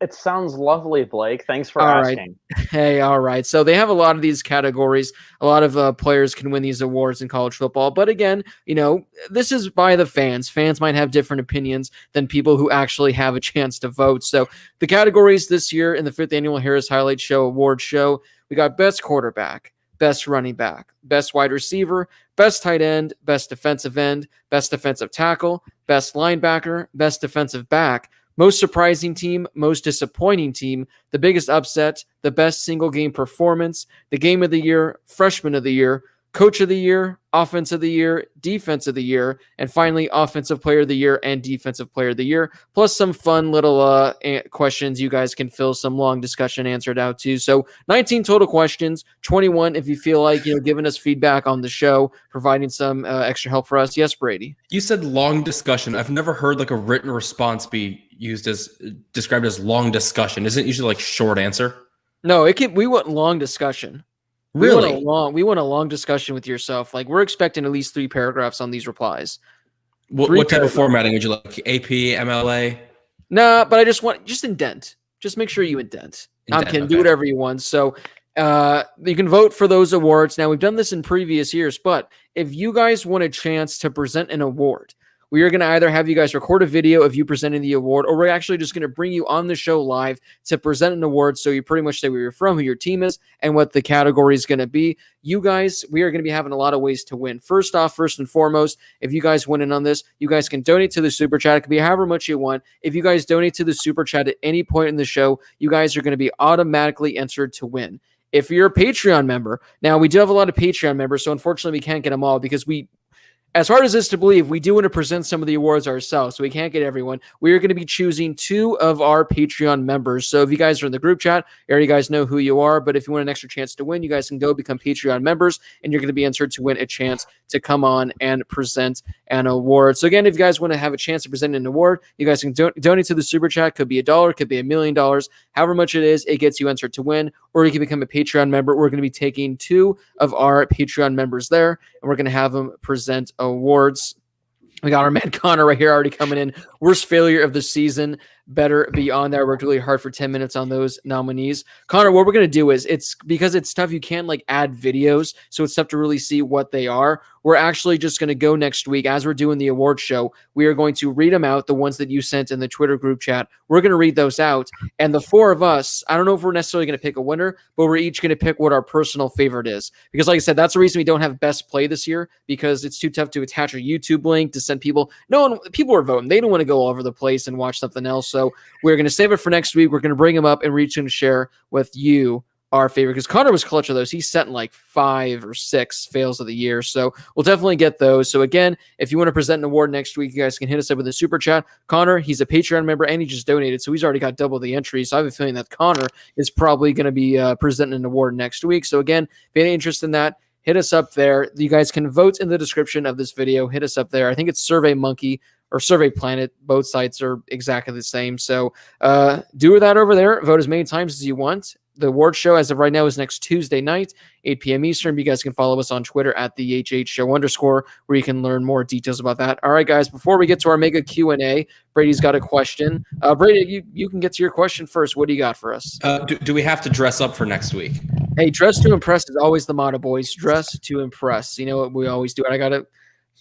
It sounds lovely, Blake. Thanks for All right. asking. Hey, all right. So they have a lot of these categories. A lot of players can win these awards in college football. But again, this is by the fans. Fans might have different opinions than people who actually have a chance to vote. So the categories this year in the 5th Annual Harris Highlight Show Award Show, we got best quarterback, best running back, best wide receiver, best tight end, best defensive end, best defensive tackle, best linebacker, best defensive back, most surprising team, most disappointing team, the biggest upset, the best single game performance, the game of the year, freshman of the year, coach of the year, offense of the year, defense of the year, and finally offensive player of the year and defensive player of the year, plus some fun little questions you guys can fill some long discussion answered out to. So 19 total questions, 21 if you feel like giving us feedback on the show, providing some extra help for us. Yes, Brady. You said long discussion. I've never heard like a written response be described as long discussion. Isn't it usually like short answer? No, we want long discussion. Really? We want a long discussion with yourself. Like, we're expecting at least 3 paragraphs on these replies. What type of formatting would you like? AP, MLA? Nah, but I just indent. Just make sure you indent. I'm kidding. Do whatever you want. So you can vote for those awards. Now, we've done this in previous years, but if you guys want a chance to present an award, we are going to either have you guys record a video of you presenting the award, or we're actually just going to bring you on the show live to present an award. So you pretty much say where you're from, who your team is, and what the category is going to be. You guys, we are going to be having a lot of ways to win. First and foremost, if you guys win in on this, you guys can donate to the Super Chat. It can be however much you want. If you guys donate to the Super Chat at any point in the show, you guys are going to be automatically entered to win. If you're a Patreon member, now we do have a lot of Patreon members, so unfortunately we can't get them all because as hard as it is to believe, we do want to present some of the awards ourselves, so we can't get everyone. We are going to be choosing 2 of our Patreon members. So if you guys are in the group chat, you guys know who you are. But if you want an extra chance to win, you guys can go become Patreon members, and you're going to be entered to win a chance to come on and present an award. So again, if you guys want to have a chance to present an award, you guys can donate to the Super Chat. Could be $1, could be $1 million. However much it is, it gets you entered to win. Or you can become a Patreon member. We're going to be taking 2 of our Patreon members there, and we're going to have them present awards. We got our man Connor right here already coming in. Worst failure of the season. Better be on there. Worked really hard for 10 minutes on those nominees. Connor, what we're going to do is, it's because it's tough. You can't add videos, so it's tough to really see what they are. We're actually just going to go next week as we're doing the award show. We are going to read them out, the ones that you sent in the Twitter group chat. We're going to read those out. And the 4 of us, I don't know if we're necessarily going to pick a winner, but we're each going to pick what our personal favorite is. Because like I said, that's the reason we don't have best play this year, because it's too tough to attach a YouTube link to send people. People are voting. They don't want to go all over the place and watch something else. So we're going to save it for next week. We're going to bring them up and we're each going to share with you our favorite, because Connor was clutch of those. He's sent 5 or 6 fails of the year. So we'll definitely get those. So again, if you want to present an award next week, you guys can hit us up with a Super Chat. Connor, he's a Patreon member and he just donated, so he's already got double the entry. So I have a feeling that Connor is probably going to be presenting an award next week. So again, if you have any interest in that, hit us up there. You guys can vote in the description of this video. Hit us up there. I think it's Survey Monkey or Survey Planet. Both sites are exactly the same. So do that over there. Vote as many times as you want. The award show as of right now is next Tuesday night, 8 p.m. Eastern. You guys can follow us on Twitter at the HHShow _ where you can learn more details about that. All right, guys, before we get to our mega Q&A, Brady's got a question. Brady, you can get to your question first. What do you got for us? Do we have to dress up for next week? Hey, dress to impress is always the motto, boys. Dress to impress. You know what we always do.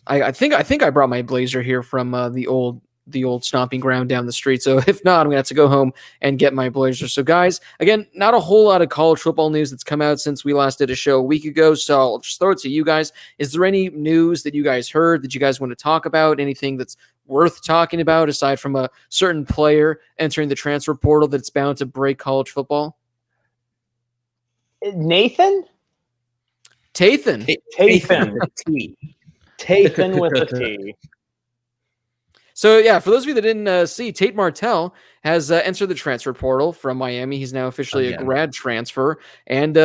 I think I brought my blazer here from the old stomping ground down the street. So if not, I'm gonna have to go home and get my blazer. So guys, again, not a whole lot of college football news that's come out since we last did a show a week ago. So I'll just throw it to you guys. Is there any news that you guys heard that you guys want to talk about? Anything that's worth talking about aside from a certain player entering the transfer portal that's bound to break college football? Nathan? Tathan. Tathan. Tathan with a T. So, yeah, for those of you that didn't see, Tate Martell has entered the transfer portal from Miami. He's now officially a grad transfer. And,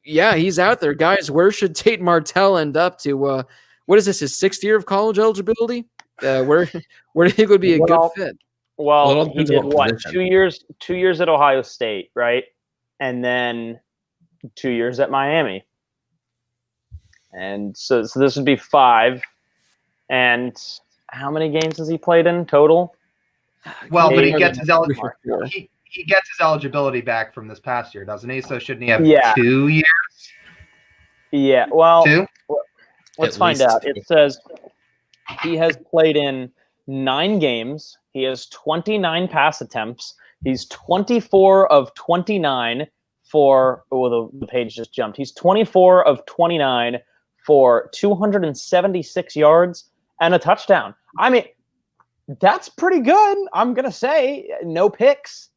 he's out there. Guys, where should Tate Martell end up to? What is this, his 6th year of college eligibility? Where do you think would be a good fit? Well, he did what? 2 years at Ohio State, right? And then 2 years at Miami. And so this would be 5. And how many games has he played in total? Well, but he gets his eligibility. he gets his eligibility back from this past year, doesn't he? So shouldn't he have 2 years? Yeah. Well, 2? let's find out. It says he has played in 9 games. He has 29 pass attempts. He's 24 of 29 for. Oh, the page just jumped. He's 24 of 29 for 276 yards and a touchdown. I mean, that's pretty good. I'm gonna say no picks.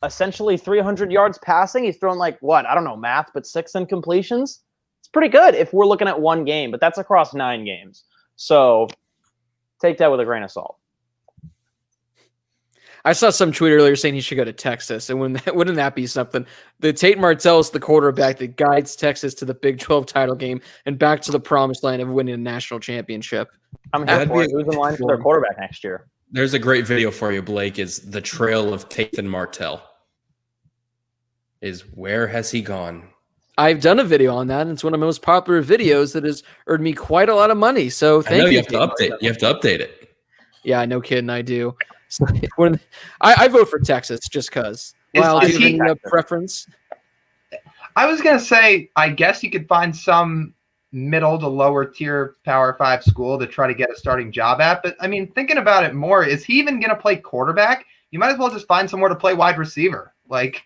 Essentially 300 yards passing. He's thrown like what? I don't know math, but 6 incompletions. It's pretty good if we're looking at 1 game, but that's across 9 games. So take that with a grain of salt. I saw some tweet earlier saying he should go to Texas, and wouldn't that be something? The Tate Martell is the quarterback that guides Texas to the Big 12 title game and back to the promised land of winning a national championship. I'm here for it. Who's in line for their quarterback next year? There's a great video for you, Blake. Is the trail of Tate Martell? Is where has he gone? I've done a video on that, and it's one of my most popular videos that has earned me quite a lot of money. So thank you. You have to update. You have to update it. Yeah, no kidding, I do. So I vote for Texas just because. Well, do you have any preference? I was gonna say, I guess you could find some middle to lower tier Power 5 school to try to get a starting job at. But I mean, thinking about it more, is he even gonna play quarterback? You might as well just find somewhere to play wide receiver. Like,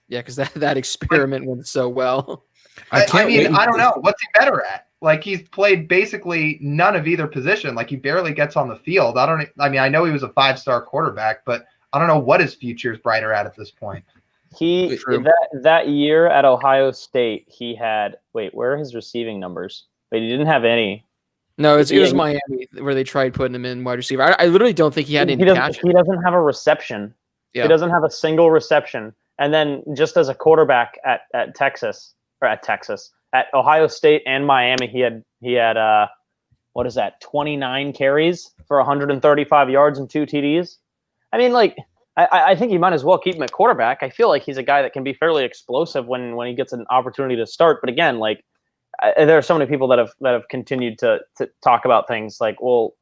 yeah, because that experiment went so well. I don't know. What's he better at? Like, he's played basically none of either position. Like, he barely gets on the field. I know he was a 5-star quarterback, but I don't know what his future is brighter at this point. That year at Ohio State, he had where are his receiving numbers? Wait, he didn't have any. No, it was Miami where they tried putting him in wide receiver. I literally don't think he had any catch. He doesn't have a reception. Yeah. He doesn't have a single reception. And then just as a quarterback at Ohio State and Miami, he had 29 carries for 135 yards and 2 TDs. I mean, like, I think you might as well keep him at quarterback. I feel like he's a guy that can be fairly explosive when he gets an opportunity to start. But again, like, there are so many people that have continued to talk about things like, well,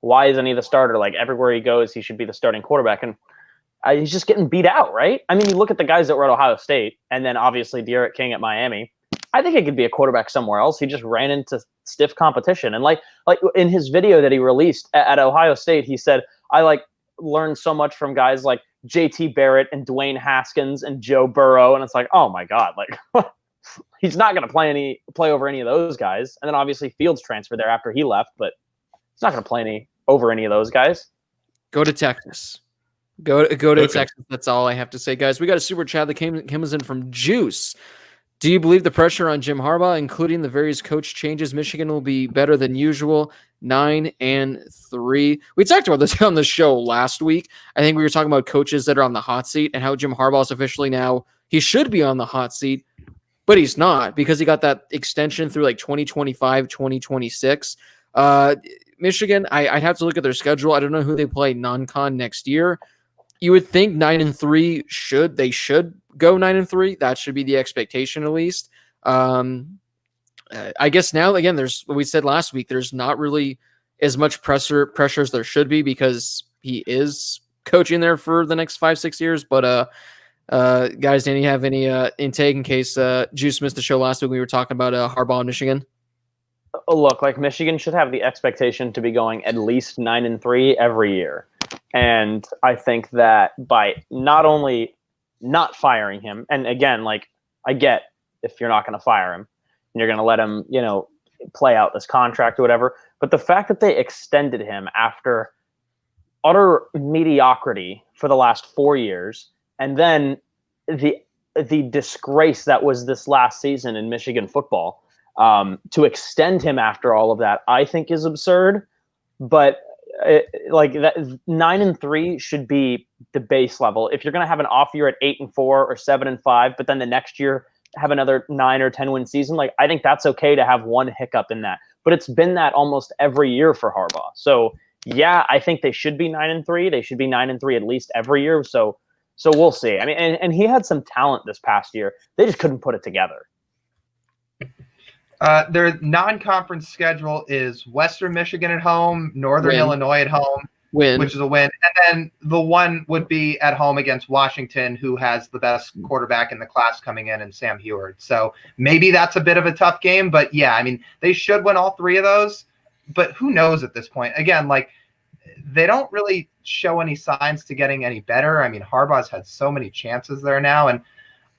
why isn't he the starter? Like, everywhere he goes, he should be the starting quarterback. And he's just getting beat out, right? I mean, you look at the guys that were at Ohio State, and then obviously De'Aaron King at Miami. I think he could be a quarterback somewhere else. He just ran into stiff competition. And like in his video that he released at Ohio State, he said, I learned so much from guys like JT Barrett and Dwayne Haskins and Joe Burrow. And it's like, oh my God, like he's not going to play over any of those guys. And then obviously Fields transferred there after he left, but he's not going to play over any of those guys. Go to Texas. Go to Texas. That's all I have to say, guys. We got a super chat that came in from Juice. Do you believe the pressure on Jim Harbaugh, including the various coach changes, Michigan will be better than usual? 9-3. We talked about this on the show last week. I think we were talking about coaches that are on the hot seat and how Jim Harbaugh is officially now, he should be on the hot seat, but he's not because he got that extension through like 2025, 2026. Michigan, I'd have to look at their schedule. I don't know who they play non-con next year. You would think 9-3 should go 9-3. That should be the expectation at least. I guess now again, there's what we said last week. There's not really as much pressure as there should be because he is coaching there for the next 5-6 years. But guys, do you have any intake in case Juice missed the show last week? We were talking about Harbaugh in Michigan. Look, like Michigan should have the expectation to be going at least 9-3 every year. And I think that by not only not firing him, and again, like I get if you're not going to fire him and you're going to let him, play out this contract or whatever, but the fact that they extended him after utter mediocrity for the last 4 years, and then the disgrace that was this last season in Michigan football, to extend him after all of that, I think is absurd. But like that 9-3 should be the base level. If you're going to have an off year at 8-4 or 7-5, but then the next year have another 9 or 10 win season, like I think that's okay to have one hiccup in that. But it's been that almost every year for Harbaugh. So yeah, I think they should be 9-3. They should be 9-3 at least every year. So we'll see. I mean, and he had some talent this past year. They just couldn't put it together. Their non-conference schedule is Western Michigan at home, Northern Illinois at home, Win. which is a win. And then the one would be at home against Washington, who has the best quarterback in the class coming in Sam Heward. So maybe that's a bit of a tough game. But, yeah, I mean, they should win all three of those. But who knows at this point? Again, like, they don't really show any signs to getting any better. I mean, Harbaugh's had so many chances there now. And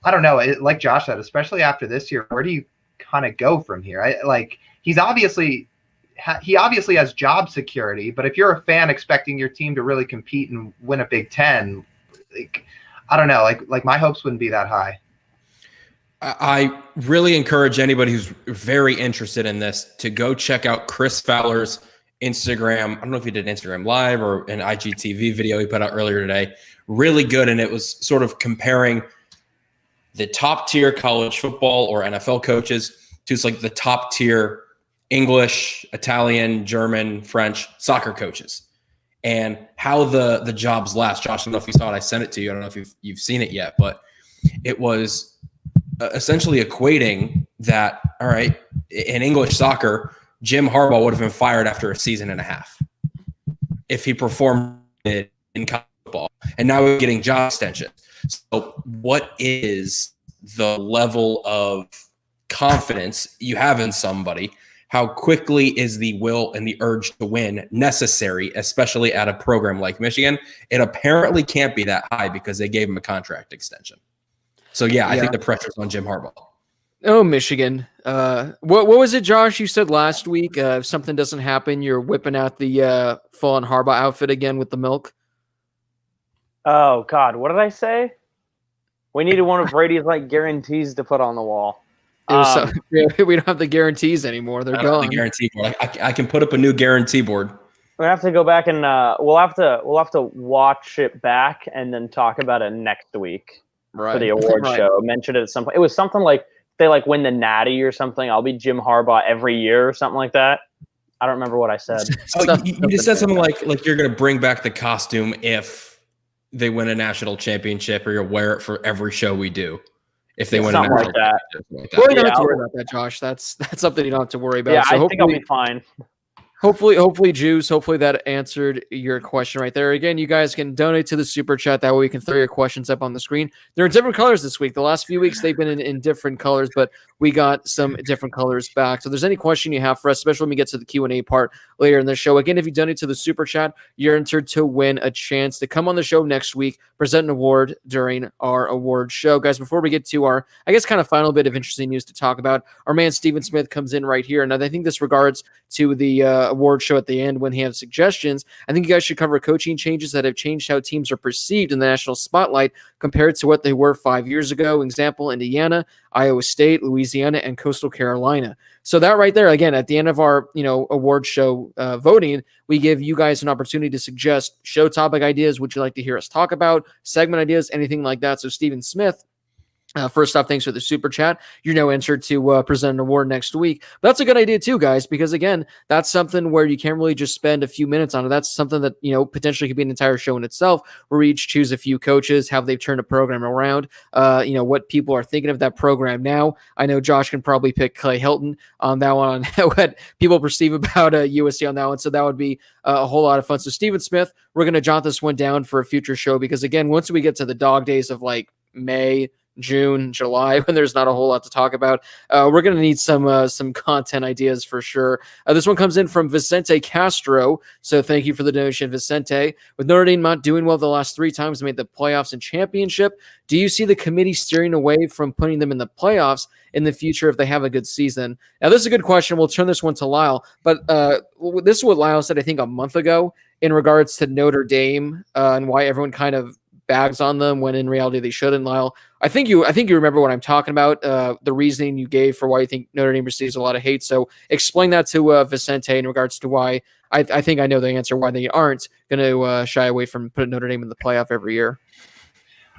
I don't know, like Josh said, especially after this year, where do you kind of go from here? He obviously has job security, but if you're a fan expecting your team to really compete and win a Big Ten, I don't know, like my hopes wouldn't be that high. I really encourage anybody who's very interested in this to go check out Chris Fowler's Instagram. I don't know if he did Instagram Live or an IGTV video he put out earlier today. Really good, and it was sort of comparing the top tier college football or NFL coaches to like the top tier English, Italian, German, French soccer coaches, and how the jobs last. Josh, I don't know if you saw it. I sent it to you. I don't know if you've seen it yet, but it was essentially equating that, all right, in English soccer, Jim Harbaugh would have been fired after a season and a half if he performed in college football, and now we're getting job extensions. So what is the level of confidence you have in somebody? How quickly is the will and the urge to win necessary, especially at a program like Michigan? It apparently can't be that high because they gave him a contract extension. So, I think the pressure's on Jim Harbaugh. Oh, Michigan. What was it, Josh, you said last week? If something doesn't happen, you're whipping out the full-on Harbaugh outfit again with the milk? Oh, God. What did I say? We needed one of Brady's guarantees to put on the wall. We don't have the guarantees anymore. They're gone. The guarantee board. I can put up a new guarantee board. We're gonna have to go back and we'll have to watch it back and then talk about it next week for the award show. Mention it at some point. It was something like they win the Natty or something. I'll be Jim Harbaugh every year or something like that. I don't remember what I said. You just said something like you're gonna bring back the costume if they win a national championship, or you'll wear it for every show we do. If they win a national championship. Well, you don't have to worry about that, Josh. That's something you don't have to worry about. Yeah, so I think I'll be fine. Hopefully, Juice, hopefully that answered your question right there. Again, you guys can donate to the Super Chat. That way we can throw your questions up on the screen. They're in different colors this week. The last few weeks, they've been in different colors, but we got some different colors back. So if there's any question you have for us, especially when we get to the Q&A part later in the show. Again, if you donate to the Super Chat, you're entered to win a chance to come on the show next week, present an award during our award show. Guys, before we get to our, kind of final bit of interesting news to talk about, our man Stephen Smith comes in right here. And I think this regards to the award show at the end when he has suggestions. I think you guys should cover coaching changes that have changed how teams are perceived in the national spotlight compared to what they were 5 years ago. Example, Indiana, Iowa State, Louisiana, and Coastal Carolina. So that right there, again, at the end of our award show voting, we give you guys an opportunity to suggest show topic ideas. Would you like to hear us talk about segment ideas, anything like that? So Stephen Smith, first off, thanks for the super chat. You're now entered to present an award next week. But that's a good idea too, guys, because again, that's something where you can't really just spend a few minutes on it. That's something that, potentially could be an entire show in itself, where we each choose a few coaches, how they've turned a program around, what people are thinking of that program now. I know Josh can probably pick Clay Helton on that one, on what people perceive about USC on that one. So that would be a whole lot of fun. So Stephen Smith, we're going to jot this one down for a future show, because again, once we get to the dog days of May, June, July, when there's not a whole lot to talk about, we're going to need some content ideas for sure. This one comes in from Vicente Castro. So thank you for the donation, Vicente. With Notre Dame not doing well the last 3 times they made the playoffs and championship, do you see the committee steering away from putting them in the playoffs in the future if they have a good season? Now, this is a good question. We'll turn this one to Lyle, but this is what Lyle said, I think, a month ago in regards to Notre Dame and why everyone kind of bags on them when in reality they shouldn't. Lyle, I think you remember what I'm talking about, the reasoning you gave for why you think Notre Dame receives a lot of hate. So explain that to Vicente in regards to why I think I know the answer why they aren't going to shy away from putting Notre Dame in the playoff every year.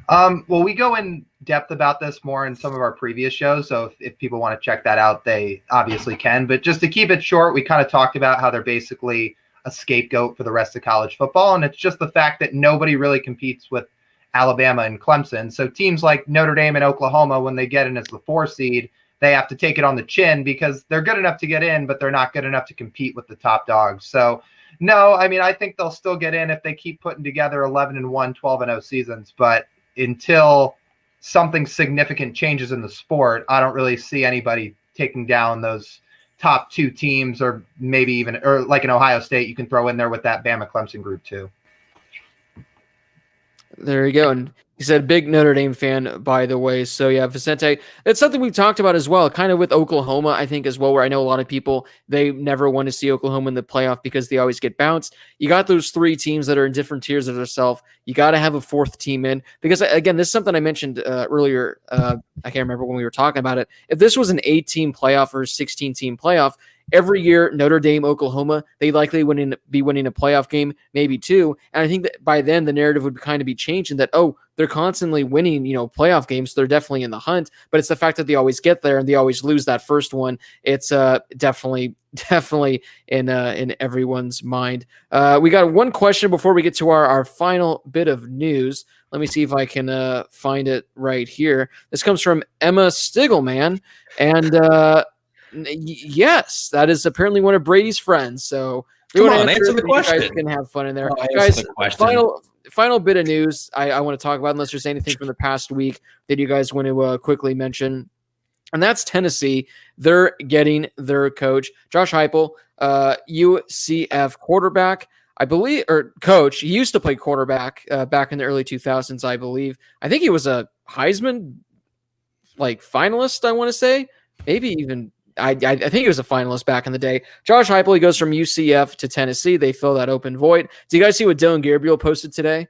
Well, we go in depth about this more in some of our previous shows. So if people want to check that out, they obviously can. But just to keep it short, we kind of talked about how they're basically a scapegoat for the rest of college football. And it's just the fact that nobody really competes with Alabama and Clemson. So teams like Notre Dame and Oklahoma, when they get in as the 4 seed, they have to take it on the chin because they're good enough to get in, but they're not good enough to compete with the top dogs. So No, I mean, I think they'll still get in if they keep putting together 11-1, 12-0 seasons. But until something significant changes in the sport, I don't really see anybody taking down those top 2 teams, or maybe even, or like an Ohio State, you can throw in there with that Bama Clemson group too. There you go. And he said, big Notre Dame fan, by the way. So, yeah, Vicente, it's something we've talked about as well, kind of with Oklahoma, I think, as well, where I know a lot of people, they never want to see Oklahoma in the playoff because they always get bounced. You got those 3 teams that are in different tiers of themselves. You got to have a 4th team in because, again, this is something I mentioned earlier. I can't remember when we were talking about it. If this was an 8-team playoff or a 16-team playoff, every year, Notre Dame, Oklahoma, they likely be winning a playoff game, maybe 2. And I think that by then the narrative would kind of be changing that, oh, they're constantly winning, playoff games. So they're definitely in the hunt, but it's the fact that they always get there and they always lose that first one. It's definitely in everyone's mind. We got one question before we get to our final bit of news. Let me see if I can find it right here. This comes from Emma Stiglman, and yes, that is apparently one of Brady's friends. So we want to answer the question. You guys can have fun in there, guys. Final bit of news I want to talk about, unless there's anything from the past week that you guys want to quickly mention, and that's Tennessee. They're getting their coach, Josh Heupel, UCF quarterback, I believe, or coach. He used to play quarterback back in the early 2000s, I believe. I think he was a Heisman finalist. I want to say maybe even. I think he was a finalist back in the day. Josh Heupel, he goes from UCF to Tennessee. They fill that open void. Do you guys see what Dylan Gabriel posted today?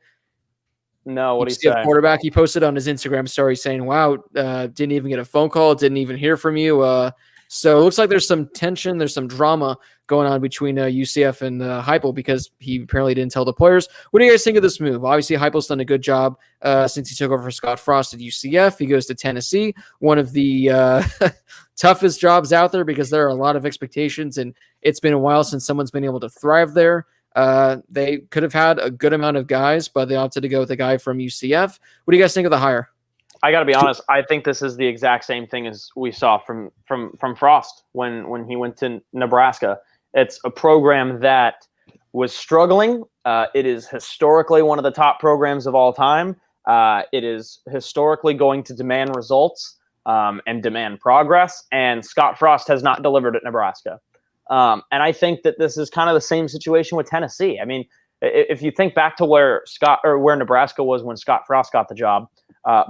No, what do you say? Quarterback. He posted on his Instagram story saying, "Wow, didn't even get a phone call. Didn't even hear from you." So it looks like there's some tension. There's some drama going on between UCF and Heupel because he apparently didn't tell the players. What do you guys think of this move? Obviously, Heupel's done a good job since he took over for Scott Frost at UCF. He goes to Tennessee, one of the toughest jobs out there because there are a lot of expectations, and it's been a while since someone's been able to thrive there. They could have had a good amount of guys, but they opted to go with a guy from UCF. What do you guys think of the hire? I got to be honest. I think this is the exact same thing as we saw from Frost when he went to Nebraska. It's a program that was struggling. It is historically one of the top programs of all time. It is historically going to demand results and demand progress. And Scott Frost has not delivered at Nebraska. And I think that this is kind of the same situation with Tennessee. I mean, if you think back to where Nebraska was when Scott Frost got the job,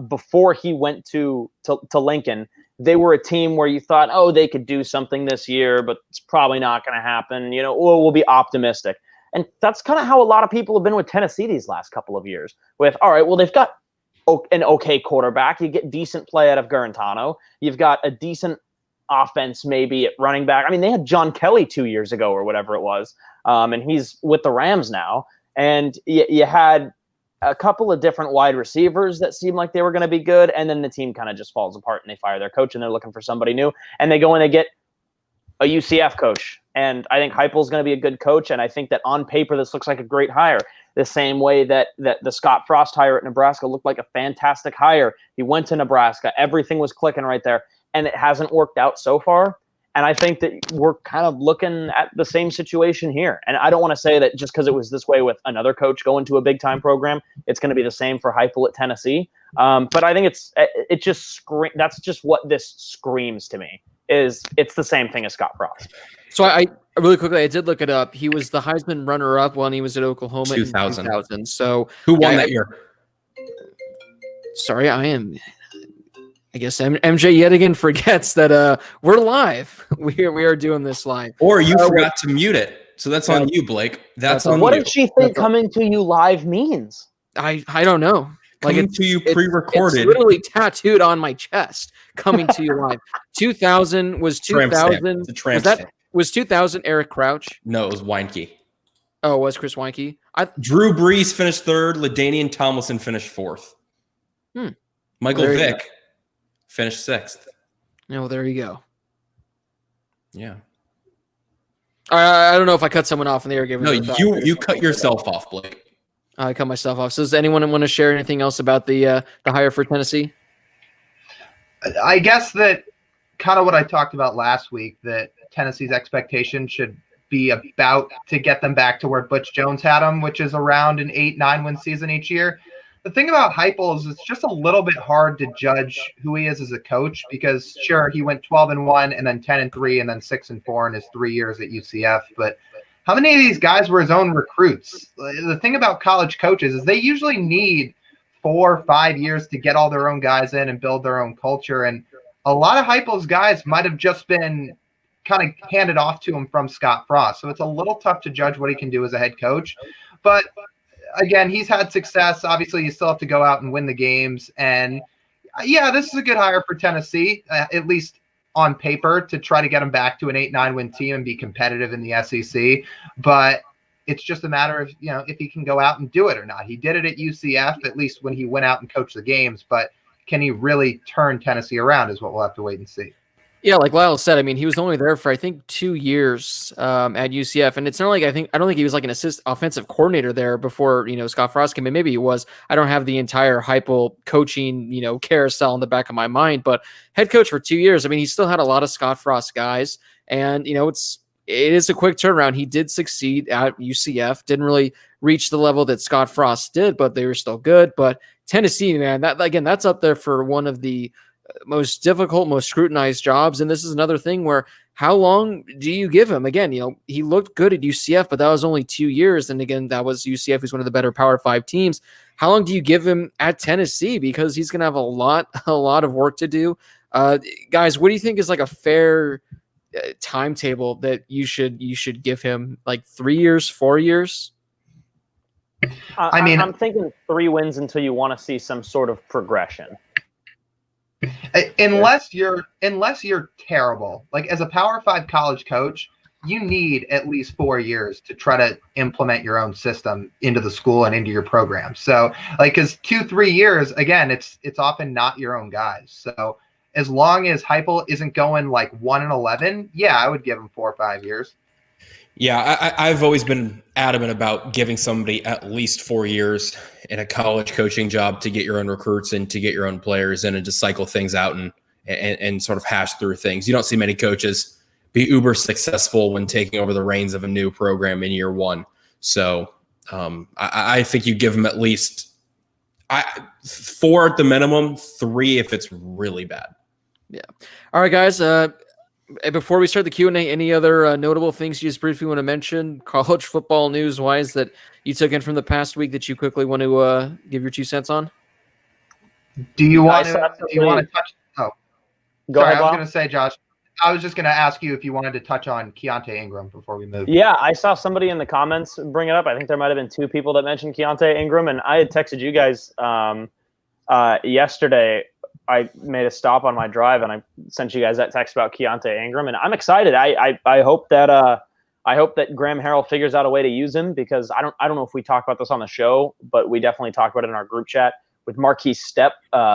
before he went to Lincoln, they were a team where you thought, oh, they could do something this year, but it's probably not going to happen. We'll be optimistic. And that's kind of how a lot of people have been with Tennessee these last couple of years. With, all right, well, they've got an okay quarterback. You get decent play out of Garantano. You've got a decent offense maybe at running back. I mean, they had John Kelly 2 years ago or whatever it was, and he's with the Rams now. And you had a couple of different wide receivers that seemed like they were going to be good, and then the team kind of just falls apart and they fire their coach and they're looking for somebody new, and they go and they get a UCF coach. And I think Heupel's going to be a good coach, and I think that on paper this looks like a great hire. The same way that the Scott Frost hire at Nebraska looked like a fantastic hire. He went to Nebraska. Everything was clicking right there, and it hasn't worked out so far. And I think that we're kind of looking at the same situation here. And I don't want to say that just because it was this way with another coach going to a big-time program, it's going to be the same for Heupel at Tennessee. But I think that's just what this screams to me, is it's the same thing as Scott Frost. So I really quickly, I did look it up. He was the Heisman runner-up when he was at Oklahoma 2000. in 2000. So who won that year? Sorry, I guess MJ yet again forgets that we're live. We are doing this live. Or you forgot to mute it. So that's on you, Blake. That's on what you. What did she think coming to you live means? I don't know. Coming to you pre-recorded. It's literally tattooed on my chest. Coming to you live. 2000 was 2000. It's a tramp stamp. Was 2000 Eric Crouch? No, it was Weinke. Oh, it was Chris Weinke? Drew Brees finished third. LaDainian Tomlinson finished fourth. Michael Vick finished sixth. Oh, there you go. Yeah. I don't know if I cut someone off in the air. No, you cut yourself off, Blake. I cut myself off. So does anyone want to share anything else about the hire for Tennessee? I guess that kind of what I talked about last week, that Tennessee's expectation should be about to get them back to where Butch Jones had them, which is around an 8-9 win season each year. The thing about Heupel is it's just a little bit hard to judge who he is as a coach because, sure, he went 12-1 and then 10-3 and then 6-4 in his 3 years at UCF. But how many of these guys were his own recruits? The thing about college coaches is they usually need 4 or 5 years to get all their own guys in and build their own culture. And a lot of Heupel's guys might have just been kind of handed off to him from Scott Frost. So it's a little tough to judge what he can do as a head coach. But again, he's had success. Obviously, you still have to go out and win the games. And yeah, this is a good hire for Tennessee, at least on paper, to try to get him back to an 8-9 win team and be competitive in the SEC. But it's just a matter of, if he can go out and do it or not. He did it at UCF, at least when he went out and coached the games. But can he really turn Tennessee around is what we'll have to wait and see. Yeah, like Lyle said, I mean, he was only there for, I think, 2 years at UCF. And it's not like I don't think he was like an offensive coordinator there before, Scott Frost came in. Maybe he was. I don't have the entire Heupel coaching, carousel in the back of my mind. But head coach for 2 years, I mean, he still had a lot of Scott Frost guys. And, it is a quick turnaround. He did succeed at UCF, didn't really reach the level that Scott Frost did, but they were still good. But Tennessee, man, that's up there for one of the most difficult, most scrutinized jobs. And this is another thing where how long do you give him? Again, he looked good at UCF, but that was only 2 years. And again, that was UCF, who's one of the better Power 5 teams. How long do you give him at Tennessee? Because he's going to have a lot of work to do. Guys, what do you think is like a fair timetable that you should give him? Like 3 years, 4 years? I'm thinking 3 wins until you want to see some sort of progression. Unless you're terrible, like as a Power 5 college coach, you need at least 4 years to try to implement your own system into the school and into your program. So because 2-3 years, again, it's often not your own guys. So as long as Heupel isn't going like 1-11, yeah, I would give him 4 or 5 years. Yeah, I've always been adamant about giving somebody at least 4 years in a college coaching job to get your own recruits and to get your own players in and just cycle things out and sort of hash through things. You don't see many coaches be uber successful when taking over the reins of a new program in year one. So I think you give them at least 4 at the minimum, 3 if it's really bad. Yeah. All right, guys. Before we start the Q&A, any other notable things you just briefly want to mention, college football news-wise, that you took in from the past week that you quickly want to give your 2 cents on? Do you want to touch? Oh, go ahead. I was going to say, Josh, I was just going to ask you if you wanted to touch on Keaontay Ingram before we move. Yeah, I saw somebody in the comments bring it up. I think there might have been 2 people that mentioned Keaontay Ingram, and I had texted you guys yesterday. I made a stop on my drive and I sent you guys that text about Keaontay Ingram, and I'm excited. I hope that Graham Harrell figures out a way to use him, because I don't know if we talk about this on the show, but we definitely talked about it in our group chat with Marquise Stepp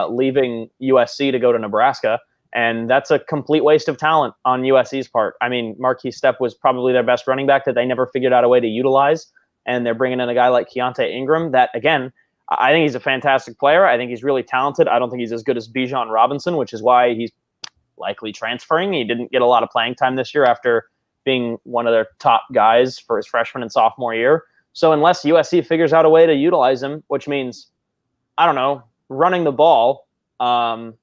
leaving USC to go to Nebraska, and that's a complete waste of talent on USC's part. I mean, Marquise Stepp was probably their best running back that they never figured out a way to utilize, and they're bringing in a guy like Keaontay Ingram that, again, I think he's a fantastic player. I think he's really talented. I don't think he's as good as Bijan Robinson, which is why he's likely transferring. He didn't get a lot of playing time this year after being one of their top guys for his freshman and sophomore year. So unless USC figures out a way to utilize him, which means, I don't know, running the ball, then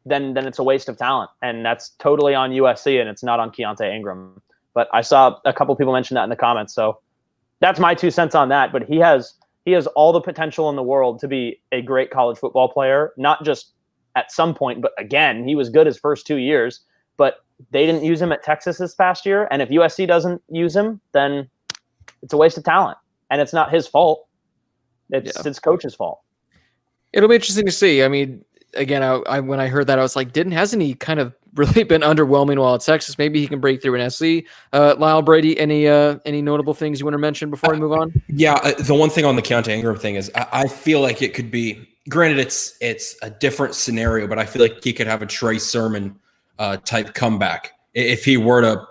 it's a waste of talent. And that's totally on USC, and it's not on Keaontay Ingram. But I saw a couple people mention that in the comments. So that's my 2 cents on that. But he has all the potential in the world to be a great college football player, not just at some point, but again, he was good his first 2 years, but they didn't use him at Texas this past year. And if USC doesn't use him, then it's a waste of talent, and it's not his fault. It's coach's fault. It'll be interesting to see. I mean, again, I when I heard that, I was like, hasn't he kind of really been underwhelming while at Texas? Maybe he can break through an SC. Lyle, Brady, any notable things you want to mention before we move on? Yeah, the one thing on the Keaontay Ingram thing is I feel like it could be, granted it's a different scenario, but I feel like he could have a Trey Sermon type comeback. If he were to,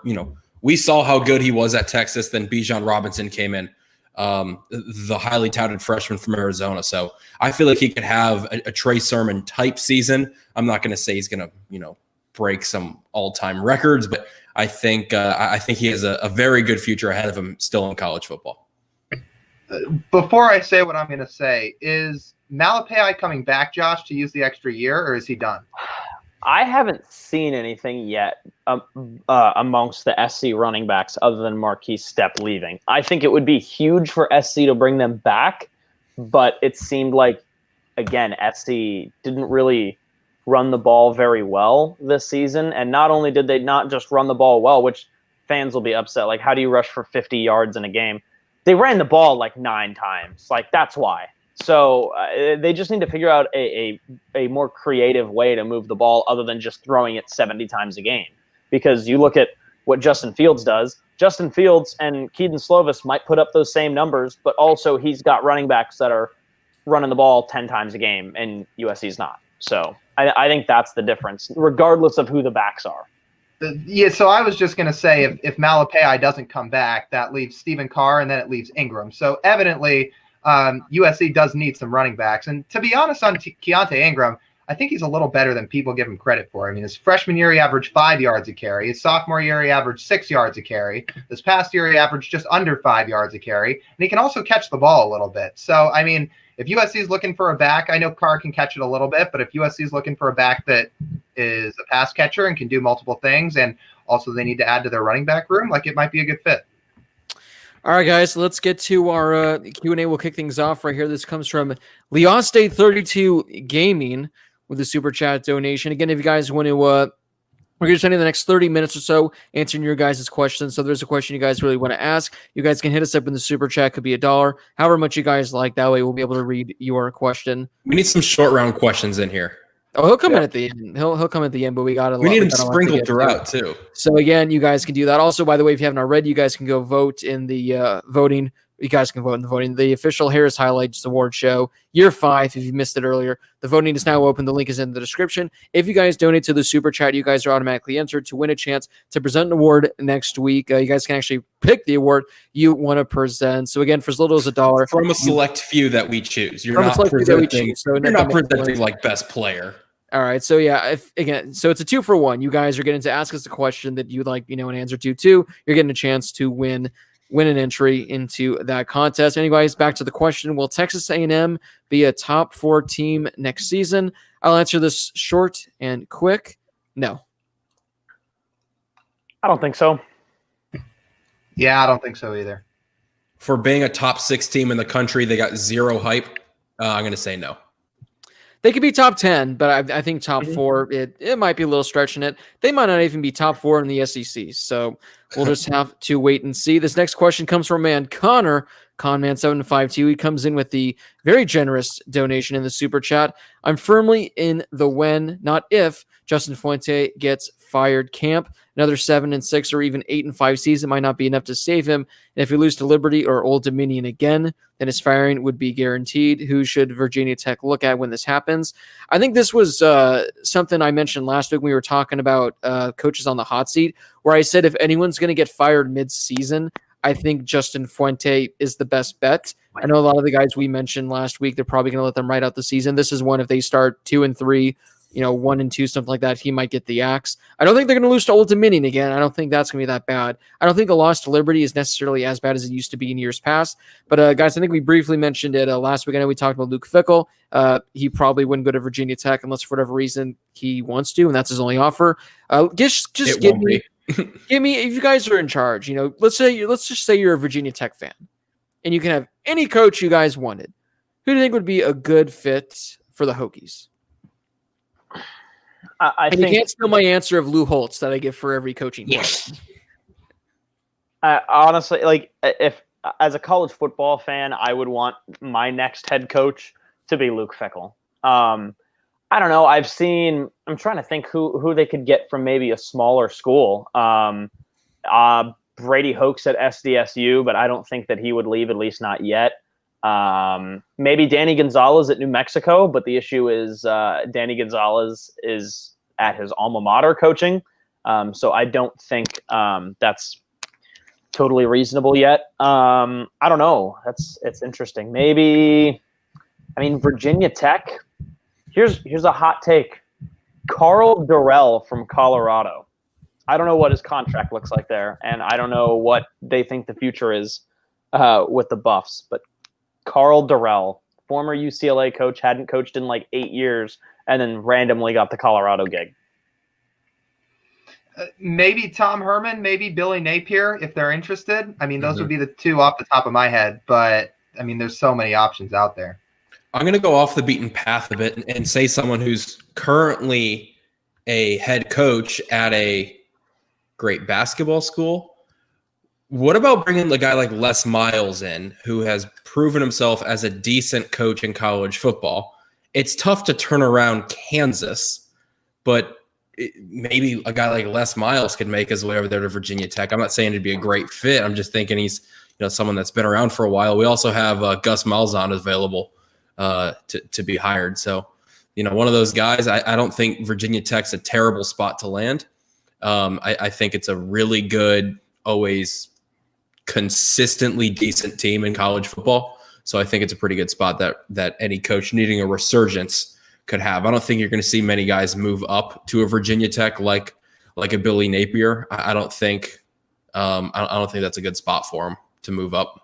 we saw how good he was at Texas, then Bijan Robinson came in, the highly touted freshman from Arizona. So I feel like he could have a Trey Sermon type season. I'm not going to say he's going to, break some all-time records, but I think he has a very good future ahead of him still in college football. Before I say what I'm going to say, is Malapai coming back, Josh, to use the extra year, or is he done? I haven't seen anything yet amongst the SC running backs other than Marquise Stepp leaving. I think it would be huge for SC to bring them back, but it seemed like, again, SC didn't really run the ball very well this season. And not only did they not just run the ball well, which fans will be upset, like, how do you rush for 50 yards in a game? They ran the ball like 9 times. Like, that's why. So they just need to figure out a more creative way to move the ball other than just throwing it 70 times a game. Because you look at what Justin Fields does. Justin Fields and Keaton Slovis might put up those same numbers, but also he's got running backs that are running the ball 10 times a game, and USC's not. So I think that's the difference, regardless of who the backs are. Yeah, so I was just going to say if Malapai doesn't come back, that leaves Stephen Carr, and then it leaves Ingram. So evidently – USC does need some running backs. And to be honest, on Keaontay Ingram, I think he's a little better than people give him credit for. I mean, his freshman year, he averaged 5 yards a carry. His sophomore year, he averaged 6 yards a carry. This past year, he averaged just under 5 yards a carry. And he can also catch the ball a little bit. So, I mean, if USC is looking for a back, I know Carr can catch it a little bit, but if USC is looking for a back that is a pass catcher and can do multiple things, and also they need to add to their running back room, like, it might be a good fit. All right, guys, let's get to our Q&A. We'll kick things off right here. This comes from Leoste32 Gaming with a super chat donation. Again, if you guys want to, we're going to spend the next 30 minutes or so answering your guys' questions. So there's a question you guys really want to ask. You guys can hit us up in the super chat. Could be $1. However much you guys like. That way we'll be able to read your question. We need some short round questions in here. Oh, he'll come in at the end. He'll come at the end, but we got we need him sprinkled throughout too. So again, you guys can do that. Also, by the way, if you haven't already, you guys can go vote in the voting. You guys can vote in the voting. The official Harris Highlights Award Show, Year 5. If you missed it earlier, the voting is now open. The link is in the description. If you guys donate to the super chat, you guys are automatically entered to win a chance to present an award next week. You guys can actually pick the award you want to present. So again, for as little as $1 from a select few that we choose. You're not presenting. You're not presenting like best player. All right, so yeah, so it's a 2-for-1. You guys are getting to ask us a question that you'd like, an answer to too. You're getting a chance to win an entry into that contest. Anyways, back to the question: will Texas A&M be a top 4 team next season? I'll answer this short and quick. No, I don't think so. Yeah, I don't think so either. For being a top 6 team in the country, they got 0 hype. I'm going to say no. They could be top 10, but I think top 4, it might be a little stretching it. They might not even be top 4 in the SEC. So we'll just have to wait and see. This next question comes from man Connor, Conman752. He comes in with the very generous donation in the super chat. I'm firmly in the when, not if, Justin Fuente gets fired camp. Another 7-6 or even 8-5 season might not be enough to save him. And if we lose to Liberty or Old Dominion again, then his firing would be guaranteed. Who should Virginia Tech look at when this happens? I think this was something I mentioned last week when we were talking about coaches on the hot seat, where I said if anyone's going to get fired mid-season, I think Justin Fuente is the best bet. I know a lot of the guys we mentioned last week, they're probably going to let them ride out the season. This is one if they start 2-3, 1-2, something like that, he might get the axe. I don't think they're going to lose to Old Dominion again. I don't think that's going to be that bad. I don't think the loss to Liberty is necessarily as bad as it used to be in years past. But guys, I think we briefly mentioned it last week. I know we talked about Luke Fickell. He probably wouldn't go to Virginia Tech unless for whatever reason he wants to, and that's his only offer. Just give me, if you guys are in charge, let's just say you're a Virginia Tech fan, and you can have any coach you guys wanted. Who do you think would be a good fit for the Hokies? I think you can't steal my answer of Lou Holtz that I give for every coaching point. Honestly, if as a college football fan, I would want my next head coach to be Luke Fickell. I don't know. I'm trying to think who they could get from maybe a smaller school. Brady Hoax at SDSU, but I don't think that he would leave, at least not yet. Maybe Danny Gonzalez at New Mexico, but the issue is Danny Gonzalez is at his alma mater coaching. So I don't think that's totally reasonable yet. I don't know. It's interesting. Maybe, Virginia Tech. Here's a hot take. Carl Durrell from Colorado. I don't know what his contract looks like there, and I don't know what they think the future is with the Buffs. But Carl Durrell, former UCLA coach, hadn't coached in like 8 years, and then randomly got the Colorado gig. Maybe Tom Herman, maybe Billy Napier, if they're interested. I mean, those would be the two off the top of my head. But, I mean, there's so many options out there. I'm going to go off the beaten path a bit and say someone who's currently a head coach at a great basketball school. What about bringing a guy like Les Miles in, who has proven himself as a decent coach in college football? It's tough to turn around Kansas, but maybe a guy like Les Miles could make his way over there to Virginia Tech. I'm not saying it'd be a great fit. I'm just thinking he's someone that's been around for a while. We also have Gus Malzahn available to be hired. So, one of those guys. I don't think Virginia Tech's a terrible spot to land. I think it's a really good, always consistently decent team in college football. So I think it's a pretty good spot that any coach needing a resurgence could have. I don't think you're going to see many guys move up to a Virginia Tech like a Billy Napier. I don't think that's a good spot for him to move up.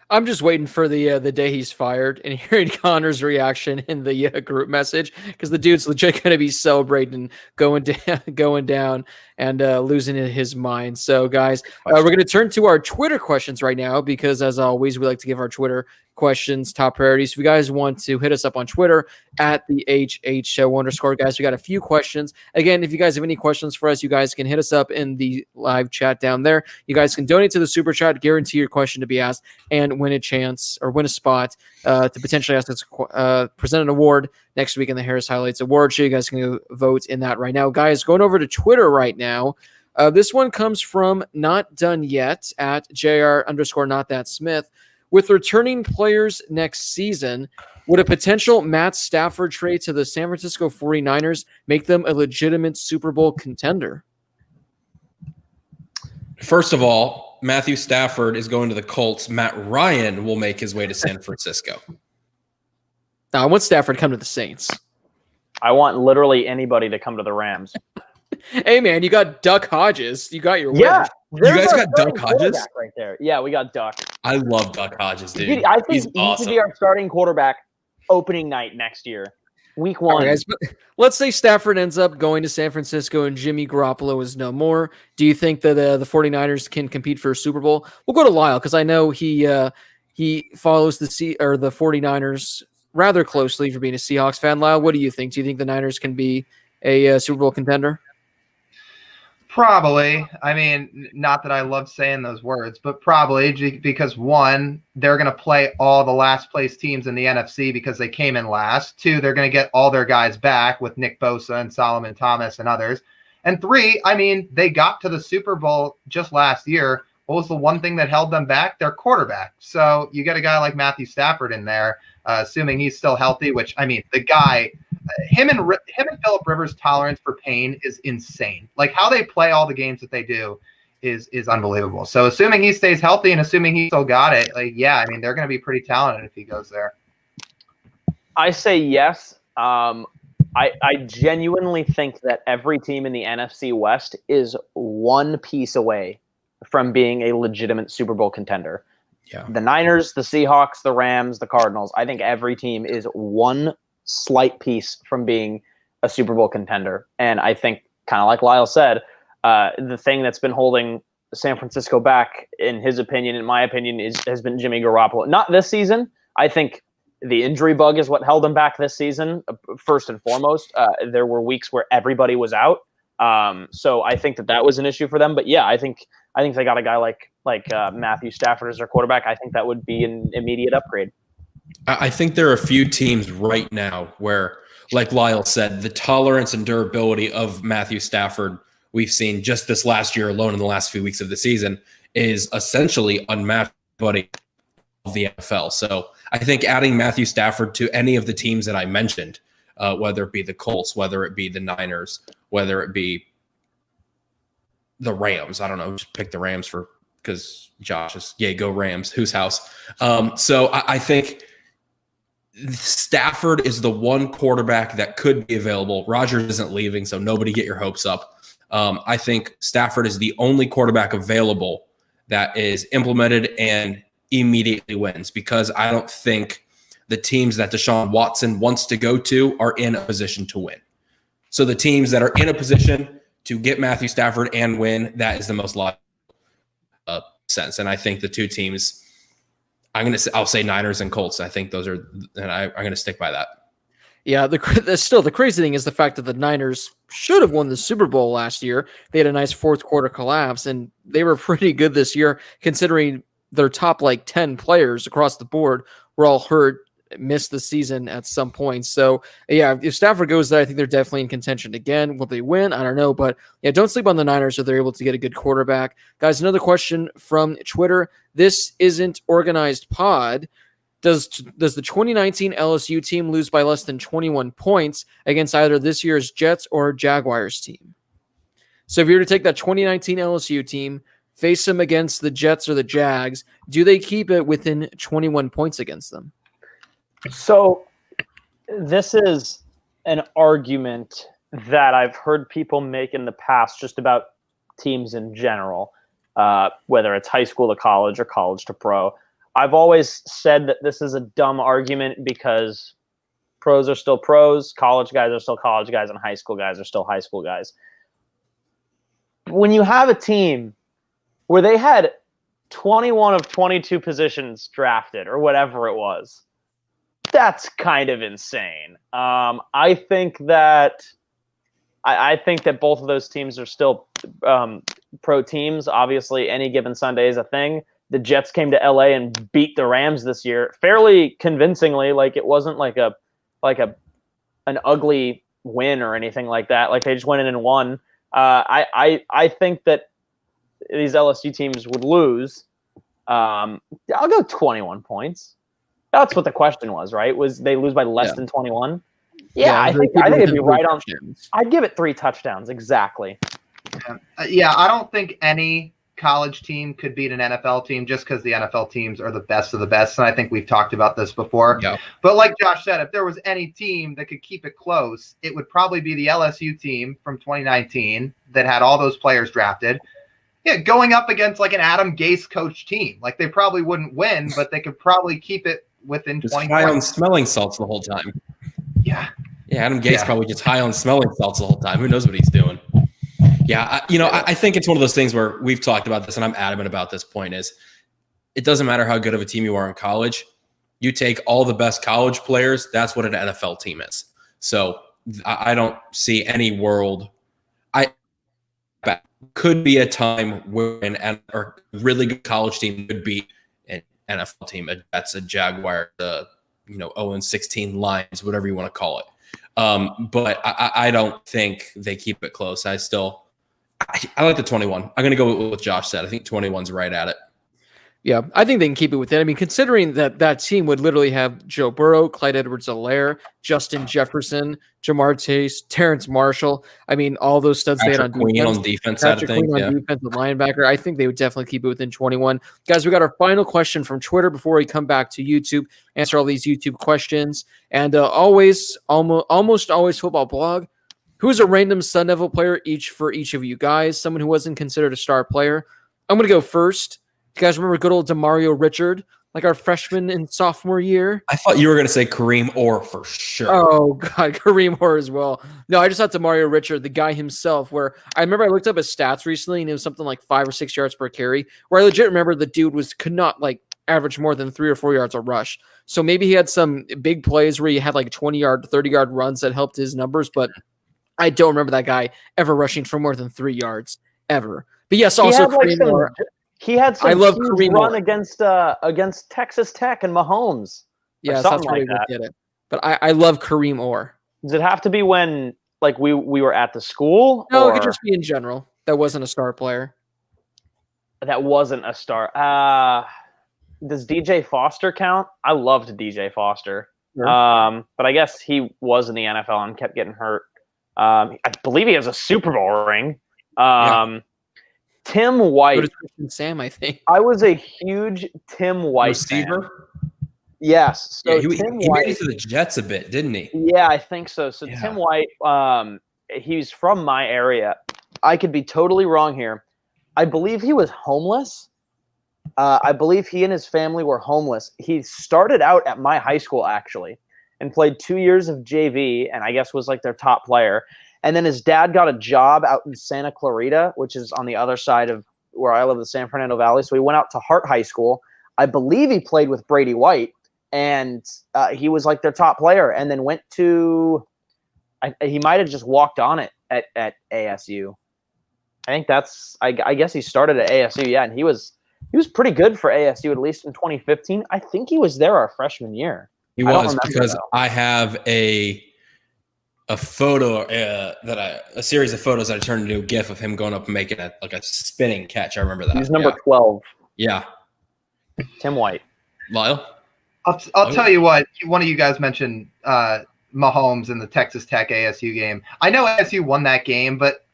I'm just waiting for the day he's fired and hearing Connor's reaction in the group message, because the dude's legit going to be celebrating, going down and losing his mind. So, guys, we're going to turn to our Twitter questions right now, because, as always, we like to give our Twitter questions top priorities. If you guys want to hit us up on Twitter at the HH Show _ guys, we got a few questions. Again, if you guys have any questions for us, you guys can hit us up in the live chat down there. You guys can donate to the super chat, guarantee your question to be asked, and win a chance or win a spot to potentially ask us present an award next week in the Harris Highlights Award Show. You guys can go vote in that right now. Guys, going over to Twitter right now. This one comes from Not Done Yet at JR_NotThatSmith. With returning players next season, would a potential Matt Stafford trade to the San Francisco 49ers make them a legitimate Super Bowl contender? First of all, Matthew Stafford is going to the Colts. Matt Ryan will make his way to San Francisco. Now, I want Stafford to come to the Saints. I want literally anybody to come to the Rams. Hey, man, you got Duck Hodges. You got your win. Yeah. You guys got Duck Hodges? Right there. Yeah, we got Duck. I love Duck Hodges, dude. I think he's he awesome. should be our starting quarterback opening night next year. Week 1. Right, guys, let's say Stafford ends up going to San Francisco and Jimmy Garoppolo is no more. Do you think that the 49ers can compete for a Super Bowl? We'll go to Lyle, because I know he follows the 49ers rather closely for being a Seahawks fan. Lyle, what do you think? Do you think the Niners can be a Super Bowl contender? Probably. I mean, not that I love saying those words, but probably, because 1, they're going to play all the last place teams in the NFC because they came in last. 2, they're going to get all their guys back with Nick Bosa and Solomon Thomas and others. And 3, I mean, they got to the Super Bowl just last year. What was the one thing that held them back? Their quarterback. So you get a guy like Matthew Stafford in there, assuming he's still healthy, which, I mean, the guy – him and Phillip Rivers' tolerance for pain is insane. Like, how they play all the games that they do is unbelievable. So assuming he stays healthy and assuming he still got it, I mean, they're going to be pretty talented if he goes there. I say yes. I genuinely think that every team in the NFC West is one piece away from being a legitimate Super Bowl contender. Yeah. The Niners, the Seahawks, the Rams, the Cardinals. I think every team is one slight piece from being a Super Bowl contender. And I think, kind of like Lyle said, the thing that's been holding San Francisco back, in his opinion, in my opinion, has been Jimmy Garoppolo. Not this season. I think the injury bug is what held them back this season, first and foremost. There were weeks where everybody was out. So I think that was an issue for them. But yeah, I think they got a guy like Matthew Stafford as their quarterback. I think that would be an immediate upgrade. I think there are a few teams right now where, like Lyle said, the tolerance and durability of Matthew Stafford we've seen just this last year alone in the last few weeks of the season is essentially unmatched buddy of the NFL. So I think adding Matthew Stafford to any of the teams that I mentioned, whether it be the Colts, whether it be the Niners, whether it be the Rams, I don't know, just pick the Rams because Josh is, go Rams, whose house? So I think Stafford is the one quarterback that could be available. Rodgers isn't leaving, so nobody get your hopes up. I think Stafford is the only quarterback available that is implemented and immediately wins, because I don't think the teams that Deshaun Watson wants to go to are in a position to win. So the teams that are in a position to get Matthew Stafford and win, that is the most logical sense. And I think the two teams, I'll say Niners and Colts. I think those are, and I'm going to stick by that. Yeah, the crazy thing is the fact that the Niners should have won the Super Bowl last year. They had a nice fourth quarter collapse, and they were pretty good this year considering their top 10 players across the board were all hurt, missed the season at some point. So yeah, if Stafford goes there, I think they're definitely in contention again. Will they win? I don't know, but yeah, don't sleep on the Niners if they're able to get a good quarterback. Guys, another question from Twitter. This isn't organized pod. Does the 2019 LSU team lose by less than 21 points against either this year's Jets or Jaguars team? So if you were to take that 2019 LSU team, face them against the Jets or the Jags, do they keep it within 21 points against them? So this is an argument that I've heard people make in the past just about teams in general, whether it's high school to college or college to pro. I've always said that this is a dumb argument because pros are still pros, college guys are still college guys, and high school guys are still high school guys. When you have a team where they had 21 of 22 positions drafted or whatever it was, that's kind of insane. I think that both of those teams are still pro teams. Obviously, any given Sunday is a thing. The Jets came to LA and beat the Rams this year fairly convincingly. It wasn't an ugly win or anything like that. They just went in and won. I think that these LSU teams would lose. I'll go 21 points. That's what the question was, right? Was they lose by less than 21? Yeah, I think it'd be right on. I'd give it 3 touchdowns exactly. Yeah, I don't think any college team could beat an NFL team just because the NFL teams are the best of the best. And I think we've talked about this before. Yeah. But like Josh said, if there was any team that could keep it close, it would probably be the LSU team from 2019 that had all those players drafted. Yeah, going up against an Adam Gase coach team. They probably wouldn't win, but they could probably keep it within 20 high points. on smelling salts the whole time. Yeah. Yeah, Adam Gase probably gets high on smelling salts the whole time. Who knows what he's doing? Yeah, I think it's one of those things where we've talked about this, and I'm adamant about this point, is it doesn't matter how good of a team you are in college. You take all the best college players, that's what an NFL team is. So I don't see any world. Could be a time where a really good college team could beat an NFL team. That's a Jaguar, 0-16 Lions, whatever you want to call it. But I don't think they keep it close. I like the 21. I'm going to go with what Josh said. I think 21's right at it. Yeah, I think they can keep it within. I mean, considering that team would literally have Joe Burrow, Clyde Edwards-Helaire, Justin Jefferson, Jamar Chase, Terrence Marshall. I mean, all those studs they had on defense. Patrick Queen on defense, the linebacker. I think they would definitely keep it within 21. Guys, we got our final question from Twitter before we come back to YouTube, answer all these YouTube questions. And almost always football blog. Who's a random Sun Devil player for each of you guys? Someone who wasn't considered a star player. I'm going to go first. You guys remember good old Demario Richard, our freshman and sophomore year? I thought you were going to say Kareem Orr for sure. Oh, God, Kareem Orr as well. No, I just thought Demario Richard, the guy himself, where I remember I looked up his stats recently, and it was something like 5 or 6 yards per carry, where I legit remember the dude could not average more than 3 or 4 yards a rush. So maybe he had some big plays where he had 20-yard, 30-yard runs that helped his numbers, but I don't remember that guy ever rushing for more than 3 yards, ever. But yes, also Kareem Orr. He had some huge run against Texas Tech and Mahomes. Yeah, that's why we did it. But I love Kareem Orr. Does it have to be when we were at the school? No, it could just be in general. That wasn't a star player. That wasn't a star. Does DJ Foster count? I loved DJ Foster. Sure. But I guess he was in the NFL and kept getting hurt. I believe he has a Super Bowl ring. Tim White. Christian Sam, I think. I was a huge Tim White receiver. Fan. Yes. So he made it to the Jets a bit, didn't he? Yeah, I think so. So Tim White, he's from my area. I could be totally wrong here. I believe he was homeless. I believe he and his family were homeless. He started out at my high school, actually, and played 2 years of JV, and I guess was like their top player. And then his dad got a job out in Santa Clarita, which is on the other side of where I live, the San Fernando Valley. So he went out to Hart High School. I believe he played with Brady White, and he was like their top player, and then went to he might have just walked on it at ASU. I think that's I guess he started at ASU, yeah, and he was pretty good for ASU, at least in 2015. I think he was there our freshman year. He was, because I have a photo a series of photos that I turned into a GIF of him going up and making a spinning catch. I remember that. He's number 12. Yeah. Tim White. Lyle? I'll tell you what. One of you guys mentioned Mahomes in the Texas Tech ASU game. I know ASU won that game, but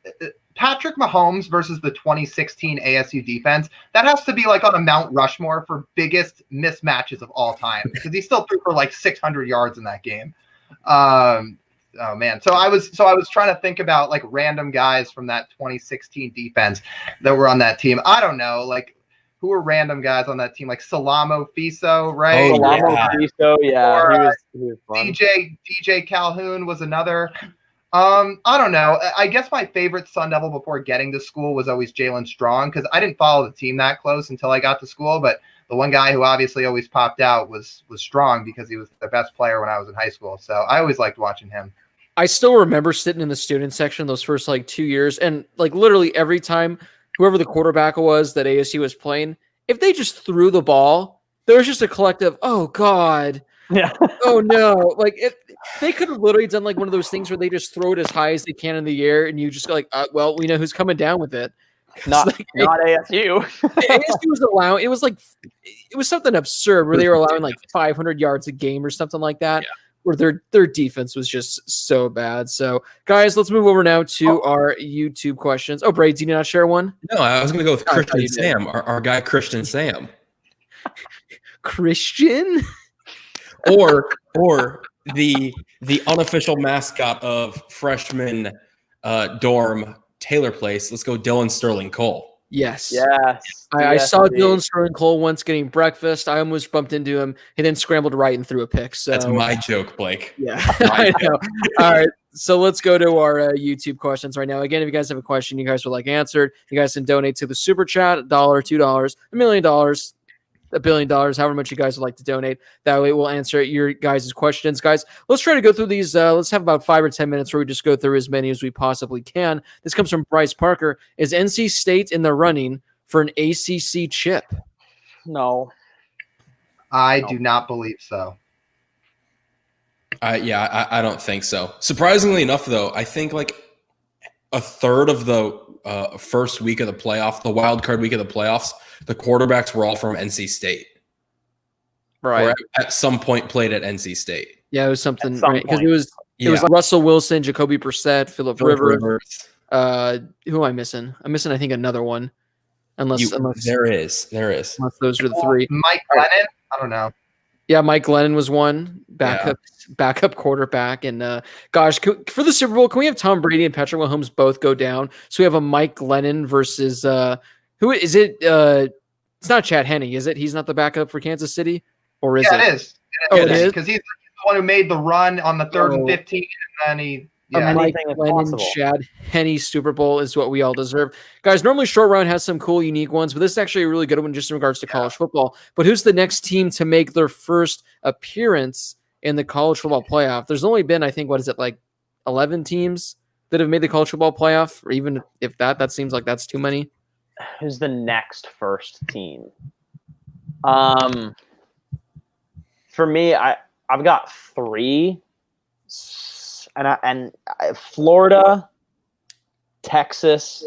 Patrick Mahomes versus the 2016 ASU defense, that has to be like on a Mount Rushmore for biggest mismatches of all time, because he still threw for like 600 yards in that game. Oh man. So I was trying to think about like random guys from that 2016 defense that were on that team. I don't know, like who were random guys on that team, like Salamo Fiso, right? Oh, Salamo Fiso, yeah. Or, he was fun. DJ Calhoun was another. I don't know. I guess my favorite Sun Devil before getting to school was always Jalen Strong, because I didn't follow the team that close until I got to school. But the one guy who obviously always popped out was Strong, because he was the best player when I was in high school. So I always liked watching him. I still remember sitting in the student section those first like 2 years, and like literally every time whoever the quarterback was that ASU was playing, if they just threw the ball, there was just a collective, oh God. Yeah. Oh no. Like if they could have literally done like one of those things where they just throw it as high as they can in the air, and you just go like, well, we know who's coming down with it. Not like, ASU. ASU was allowing, it was something absurd where they were allowing like 500 yards a game or something like that. Yeah. Where their defense was just so bad. So, guys, let's move over now to our YouTube questions. Oh, Brady, did you not share one? No, I was going to go with Christian Sam, our guy Christian Sam. Christian? or the unofficial mascot of freshman dorm Taylor Place. Let's go Dylan Sterling Cole. Yes. I saw Dylan Sterling Cole once getting breakfast. I almost bumped into him. He then scrambled right and threw a pick. So that's my joke, Blake. Yeah, I know. All right, so let's go to our YouTube questions right now. Again, if you guys have a question you guys would like answered, you guys can donate to the super chat, $1, $2, $1 million, $1 billion, however much you guys would like to donate. That way we'll answer your guys' questions. Guys, let's try to go through these. Let's have about 5 or 10 minutes where we just go through as many as we possibly can. This comes from Bryce Parker. Is NC State in the running for an ACC chip? No. I do not believe so. I don't think so. Surprisingly enough, though, I think like a third of the first week of the playoff, the wild card week of the playoffs, the quarterbacks were all from NC State. Right. Or at some point played at NC State. Yeah, it was something, right? Because it was like Russell Wilson, Jacoby Brissett, Phillip Rivers. Who am I missing? I'm missing, I think, another one. Unless there is. Unless those are the three. Mike Glennon? I don't know. Yeah, Mike Glennon was one backup quarterback. And gosh, for the Super Bowl, can we have Tom Brady and Patrick Mahomes both go down? So we have a Mike Glennon versus who is it? It's not Chad Henne, is it? He's not the backup for Kansas City, or is it? Yeah, it is. It is because he's the one who made the run on the 3rd and 15, and then he. Yeah, Mike Glennon, Chad Henne Super Bowl is what we all deserve. Guys, normally Short Round has some cool, unique ones, but this is actually a really good one just in regards to college football. But who's the next team to make their first appearance in the college football playoff? There's only been, I think, like 11 teams that have made the college football playoff, or even if that seems like that's too many. Who's the next first team? For me, I've got 3. And Florida, Texas,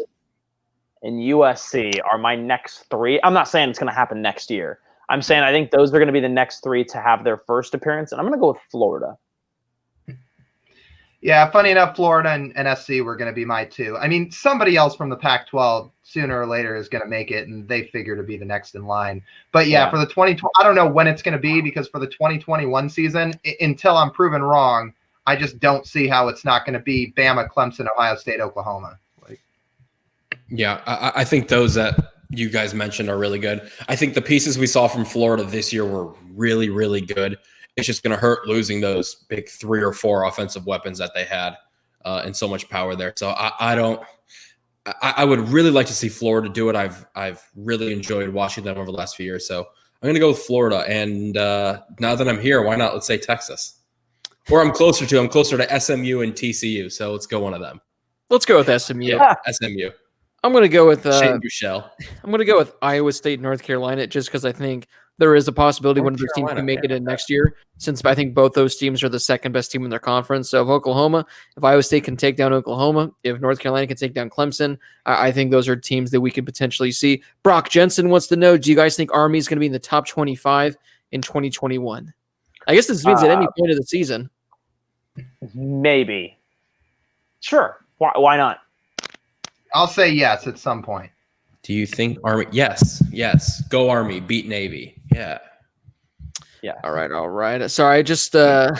and USC are my next 3. I'm not saying it's going to happen next year. I'm saying I think those are going to be the next 3 to have their first appearance, and I'm going to go with Florida. Yeah, funny enough, Florida and SC were going to be my 2. I mean, somebody else from the Pac-12 sooner or later is going to make it, and they figure to be the next in line. But yeah, for the 2020, I don't know when it's going to be, because for the 2021 season, until I'm proven wrong, I just don't see how it's not going to be Bama, Clemson, Ohio State, Oklahoma. Yeah, I think those that you guys mentioned are really good. I think the pieces we saw from Florida this year were really, really good. It's just going to hurt losing those big 3 or 4 offensive weapons that they had and so much power there. So I would really like to see Florida do it. I've really enjoyed watching them over the last few years. So I'm going to go with Florida. And now that I'm here, why not? Let's say Texas. Or I'm closer to SMU and TCU. So let's go one of them. Let's go with SMU. Yeah, SMU. I'm going to go with Shane Buechele. I'm going to go with Iowa State, North Carolina, just because I think there is a possibility one of those teams can make it in next year, since I think both those teams are the second best team in their conference. So if Iowa State can take down Oklahoma, if North Carolina can take down Clemson, I think those are teams that we could potentially see. Brock Jensen wants to know, do you guys think Army is going to be in the top 25 in 2021? I guess this means at any point of the season. Maybe. Sure. Why not? I'll say yes at some point. Do you think Army? Yes. Go Army. Beat Navy. Yeah. All right. Sorry, I just all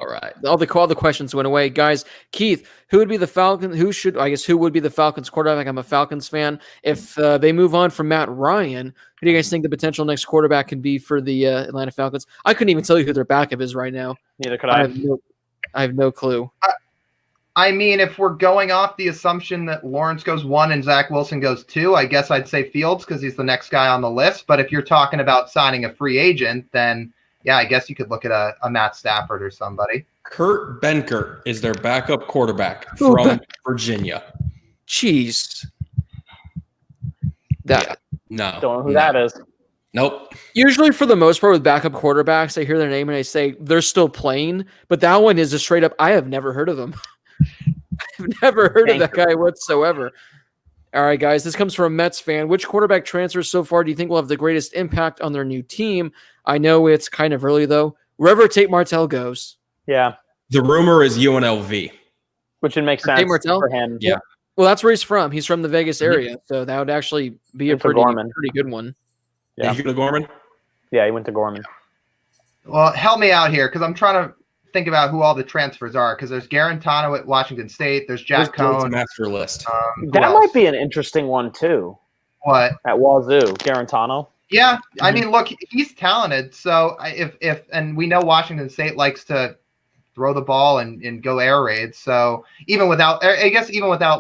right. All the questions went away, guys. Keith, who would be the Falcons? Who would be the Falcons quarterback? I'm a Falcons fan. If they move on from Matt Ryan, who do you guys think the potential next quarterback can be for the Atlanta Falcons? I couldn't even tell you who their backup is right now. Neither could I. I have no clue. I mean, if we're going off the assumption that Lawrence goes 1 and Zach Wilson goes 2, I guess I'd say Fields because he's the next guy on the list. But if you're talking about signing a free agent, then, yeah, I guess you could look at a Matt Stafford or somebody. Kurt Benkert is their backup quarterback from Virginia. Jeez. No. Don't know who that is. Nope. Usually, for the most part, with backup quarterbacks, I hear their name and I say they're still playing. But that one is a straight up, I have never heard of them. I've never heard of that guy whatsoever. All right, guys, this comes from a Mets fan. Which quarterback transfers so far do you think will have the greatest impact on their new team? I know it's kind of early, though. Wherever Tate Martell goes. Yeah. The rumor is UNLV. Which would make sense Tate Martell? for him. Yeah. Well, that's where he's from. He's from the Vegas area, so that would actually be a pretty good one. Yeah. Did you go to Gorman? Yeah, he went to Gorman. Well, help me out here because I'm trying to think about who all the transfers are because there's Garantano at Washington State. There's Jack Cohn. Master list. That might be an interesting one too. What? At Wazoo, Garantano. Yeah, I mean, look, he's talented. So if and we know Washington State likes to throw the ball and go air raids. So even without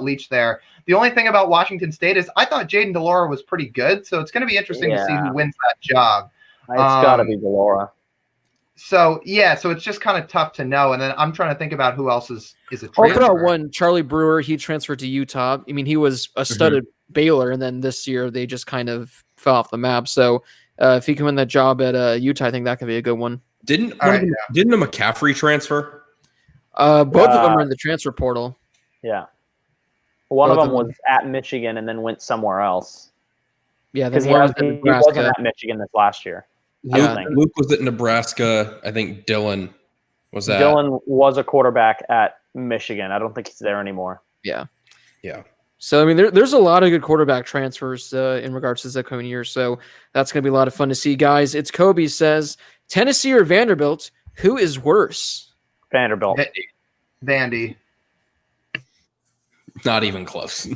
Leach there, the only thing about Washington State is I thought Jaden DeLora was pretty good. So it's going to be interesting to see who wins that job. It's got to be DeLora. So it's just kind of tough to know. And then I'm trying to think about who else is a transfer. I'll put out one. Charlie Brewer, he transferred to Utah. I mean, he was a stud at Baylor, and then this year they just kind of fell off the map. So if he can win that job at Utah, I think that could be a good one. Didn't the McCaffrey transfer? Both of them are in the transfer portal. Yeah. One of them was at Michigan and then went somewhere else. Yeah, because he wasn't at Michigan this last year. Yeah, Luke was at Nebraska. I think Dylan was at. Dylan was a quarterback at Michigan. I don't think he's there anymore. Yeah. Yeah. So, I mean, there's a lot of good quarterback transfers in regards to this upcoming year. So that's going to be a lot of fun to see, guys. It's Kobe says, Tennessee or Vanderbilt, who is worse? Vanderbilt. Vandy. Not even close.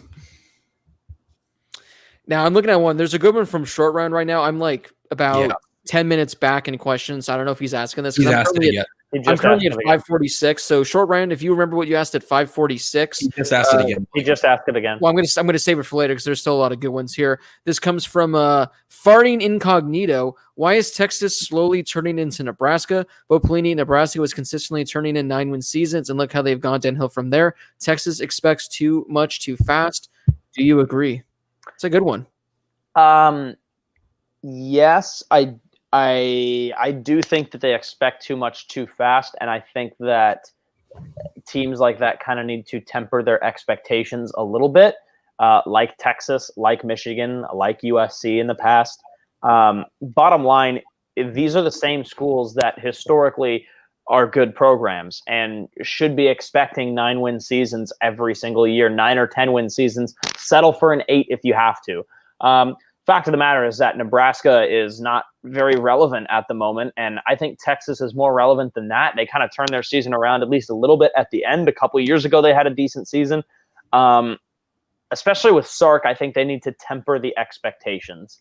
Now, I'm looking at one. There's a good one from Short Round right now. I'm like about 10 minutes back in questions. I don't know if he's asking this. He's asked it again. I'm currently at 546. So Short Round, if you remember what you asked at 546. He just asked it again. He just asked it again. Well, I'm gonna save it for later because there's still a lot of good ones here. This comes from Farting Incognito. Why is Texas slowly turning into Nebraska? Bo Pelini, Nebraska was consistently turning in 9-win seasons, and look how they've gone downhill from there. Texas expects too much too fast. Do you agree? It's a good one. Yes, I do think that they expect too much too fast, and I think that teams like that kind of need to temper their expectations a little bit, like Texas, like Michigan, like USC in the past. Bottom line, these are the same schools that historically are good programs and should be expecting 9-win seasons every single year, 9 or 10-win seasons. Settle for an 8 if you have to. Fact of the matter is that Nebraska is not very relevant at the moment, and I think Texas is more relevant than that. They kind of turned their season around at least a little bit at the end. A couple of years ago, they had a decent season. especially with Sark, I think they need to temper the expectations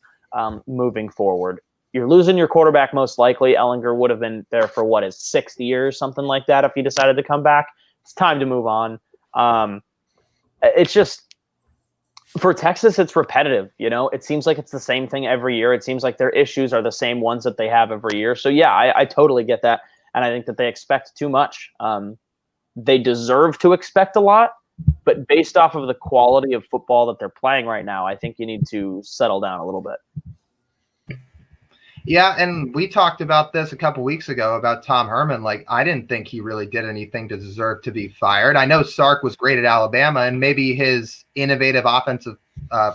moving forward. You're losing your quarterback most likely. Ellinger would have been there for his 6th year, something like that, if he decided to come back. It's time to move on. It's just, for Texas, it's repetitive. It seems like it's the same thing every year. It seems like their issues are the same ones that they have every year. So yeah, I totally get that. And I think that they expect too much. They deserve to expect a lot, but based off of the quality of football that they're playing right now, I think you need to settle down a little bit. Yeah, and we talked about this a couple weeks ago about Tom Herman. Like, I didn't think he really did anything to deserve to be fired. I know Sark was great at Alabama, and maybe his innovative offensive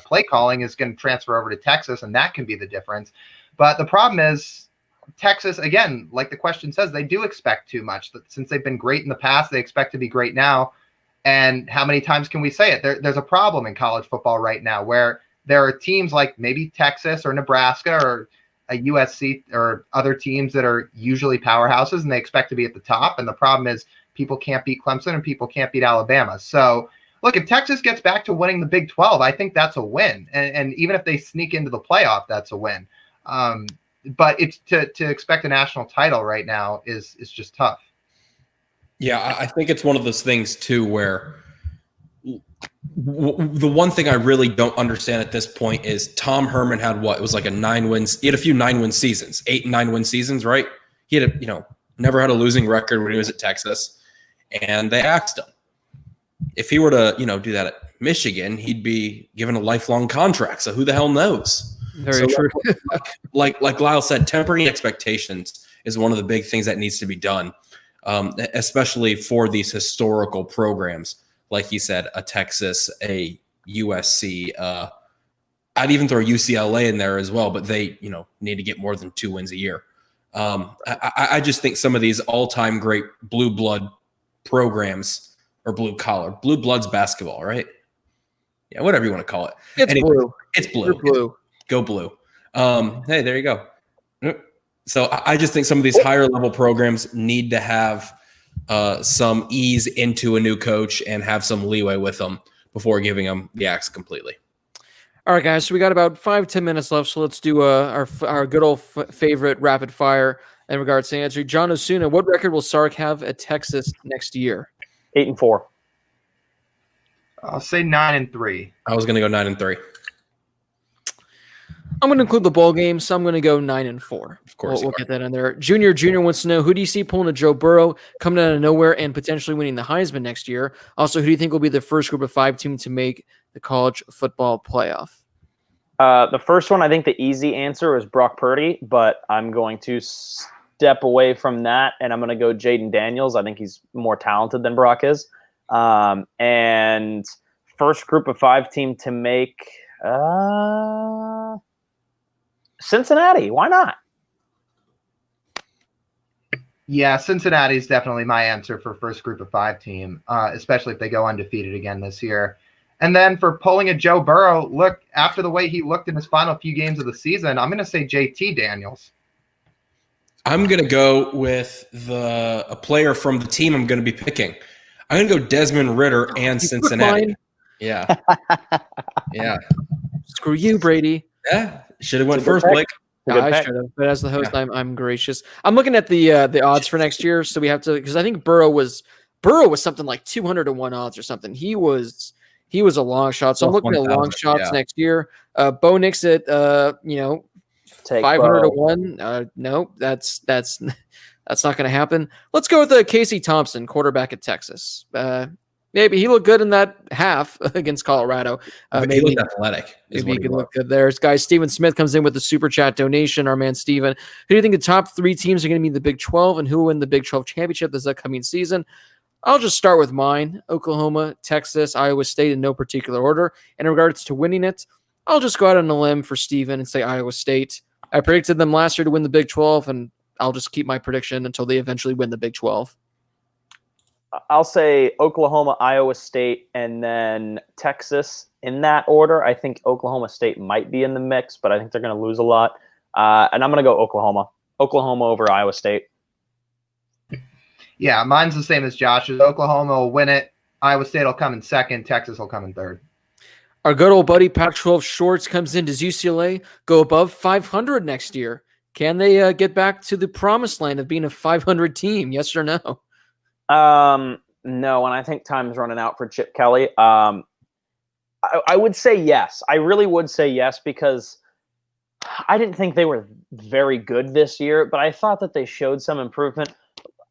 play calling is going to transfer over to Texas, and that can be the difference. But the problem is Texas, again, like the question says, they do expect too much. Since they've been great in the past, they expect to be great now. And how many times can we say it? There's a problem in college football right now where there are teams like maybe Texas or Nebraska or a USC or other teams that are usually powerhouses, and they expect to be at the top. And the problem is people can't beat Clemson and people can't beat Alabama. So look, if Texas gets back to winning the Big 12, I think that's a win. And even if they sneak into the playoff, that's a win. But it's to expect a national title right now is just tough. Yeah, I think it's one of those things too where the one thing I really don't understand at this point is Tom Herman had what? It was like he had a few 9-win seasons, 8 and 9-win seasons, right? He had never had a losing record when he was at Texas. And they asked him if he were to, do that at Michigan, he'd be given a lifelong contract. So who the hell knows? Very true. like Lyle said, tempering expectations is one of the big things that needs to be done, especially for these historical programs. Like he said, a Texas, a USC, I'd even throw UCLA in there as well, but they, need to get more than 2 wins a year. I just think some of these all-time great blue blood programs or blue blood's basketball, right? Yeah, whatever you want to call it. It's blue. It's blue. Blue. Go blue. Hey, there you go. So I just think some of these higher level programs need to have some ease into a new coach and have some leeway with them before giving them the axe completely. All right, guys. So we got about 5-10 minutes left. So let's do our good old favorite rapid fire in regards to answer. John Osuna, what record will Sark have at Texas next year? 8-4. I'll say 9-3. I was going to go 9-3. I'm going to include the bowl game, so I'm going to go 9-4. Of course, we'll get that in there. Junior wants to know, who do you see pulling a Joe Burrow, coming out of nowhere, and potentially winning the Heisman next year? Also, who do you think will be the first group of 5 team to make the college football playoff? The first one, I think the easy answer is Brock Purdy, but I'm going to step away from that, and I'm going to go Jaden Daniels. I think he's more talented than Brock is. And first group of 5 team to make Cincinnati. Why not? Yeah, Cincinnati is definitely my answer for first group of 5 team, especially if they go undefeated again this year. And then for pulling a Joe Burrow, look, after the way he looked in his final few games of the season, I'm going to say JT Daniels. I'm going to go with a player from the team I'm going to be picking. I'm going to go Desmond Ridder and Cincinnati. Yeah. Yeah. Screw you, Brady. Yeah. Should have went first, Blake. I should have, but as the host, yeah. I'm gracious. I'm looking at the odds for next year, so we have to, because I think Burrow was something like 200-1 odds or something. He was a long shot, so I'm looking at long shots next year. Bo Nix at 500-1. No, that's not going to happen. Let's go with Casey Thompson, quarterback at Texas. Maybe he looked good in that half against Colorado. Maybe he looked athletic. Maybe he could look good there. Guys, Steven Smith comes in with the super chat donation. Our man Steven. Who do you think the top 3 teams are going to be in the Big 12, and who will win the Big 12 championship this upcoming season? I'll just start with mine. Oklahoma, Texas, Iowa State in no particular order. In regards to winning it, I'll just go out on a limb for Steven and say Iowa State. I predicted them last year to win the Big 12, and I'll just keep my prediction until they eventually win the Big 12. I'll say Oklahoma, Iowa State, and then Texas in that order. I think Oklahoma State might be in the mix, but I think they're going to lose a lot. And I'm going to go Oklahoma. Oklahoma over Iowa State. Yeah, mine's the same as Josh's. Oklahoma will win it. Iowa State will come in second. Texas will come in third. Our good old buddy Pac-12 Shorts comes in. Does UCLA go above 500 next year? Can they get back to the promised land of being a 500 team? Yes or no? No, and I think time's running out for Chip Kelly. I would say yes. I really would say yes because I didn't think they were very good this year, but I thought that they showed some improvement.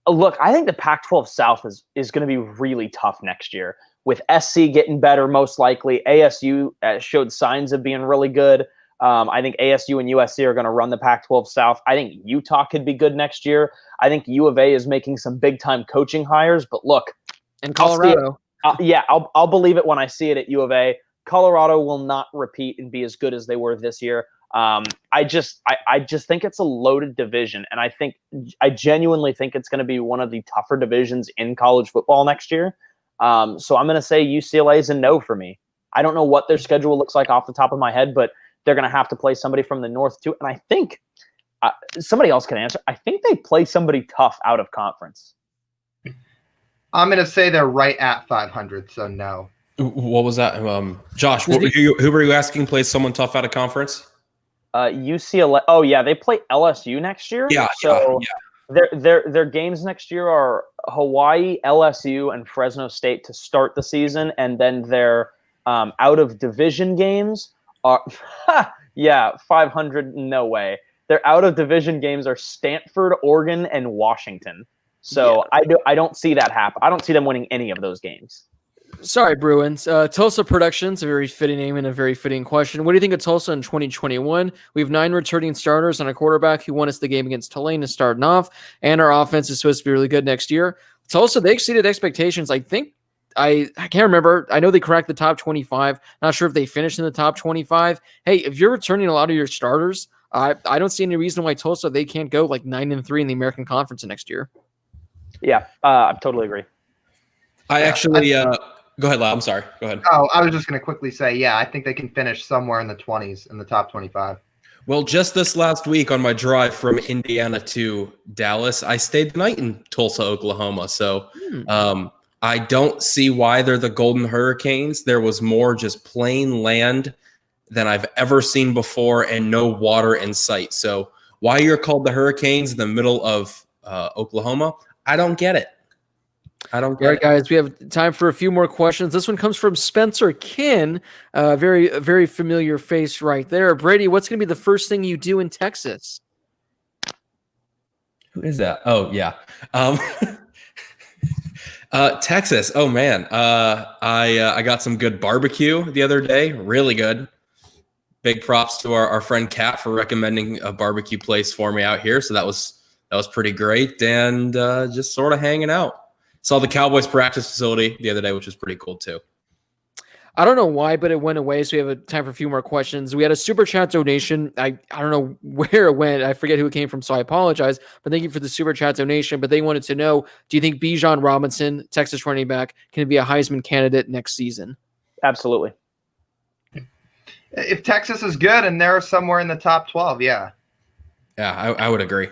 Look, I think the Pac-12 South is going to be really tough next year with SC getting better, most likely. ASU showed signs of being really good. I think ASU and USC are going to run the Pac-12 South. I think Utah could be good next year. I think U of A is making some big-time coaching hires. But look, in Colorado, I'll believe it when I see it at U of A. Colorado will not repeat and be as good as they were this year. I just think it's a loaded division, and I genuinely think it's going to be one of the tougher divisions in college football next year. So I'm going to say UCLA is a no for me. I don't know what their schedule looks like off the top of my head, but they're going to have to play somebody from the North too. And I think somebody else can answer. I think they play somebody tough out of conference. I'm going to say they're right at 500, so no. What was that? Josh, who were you asking plays someone tough out of conference? UCLA. Oh yeah, they play LSU next year. Yeah. So their games next year are Hawaii, LSU, and Fresno State to start the season, and then their out of division games are 500. No way. Their out of division games are Stanford, Oregon, and Washington. So I don't see that happen. I don't see them winning any of those games. Sorry, Bruins. Tulsa Productions, a very fitting name and a very fitting question. What do you think of Tulsa in 2021? We have 9 returning starters and a quarterback who won us the game against Tulane to starting off, and our offense is supposed to be really good next year. Tulsa, they exceeded expectations. I think I can't remember. I know they cracked the top 25. Not sure if they finished in the top 25. Hey, if you're returning a lot of your starters, I don't see any reason why Tulsa they can't go like 9-3 in the American Conference next year. Yeah, I totally agree. Go ahead, Lau. I'm sorry. Go ahead. Oh, I was just going to quickly say, I think they can finish somewhere in the 20s, in the top 25. Well, just this last week on my drive from Indiana to Dallas, I stayed the night in Tulsa, Oklahoma. So I don't see why they're the Golden Hurricanes. There was more just plain land than I've ever seen before and no water in sight. So why you're called the Hurricanes in the middle of Oklahoma, I don't get it. I don't get it. All right, guys, we have time for a few more questions. This one comes from Spencer Kin, very, very familiar face right there. Brady, what's going to be the first thing you do in Texas? Who is that? Oh, yeah. Texas. Oh, man. I got some good barbecue the other day. Really good. Big props to our friend Kat for recommending a barbecue place for me out here. So that was pretty great. And just sort of hanging out. Saw the Cowboys practice facility the other day, which was pretty cool too. I don't know why, but it went away. So we have time for a few more questions. We had a super chat donation. I don't know where it went. I forget who it came from, so I apologize. But thank you for the super chat donation. But they wanted to know, do you think Bijan Robinson, Texas running back, can be a Heisman candidate next season? Absolutely. If Texas is good and they're somewhere in the top 12, yeah. Yeah, I would agree.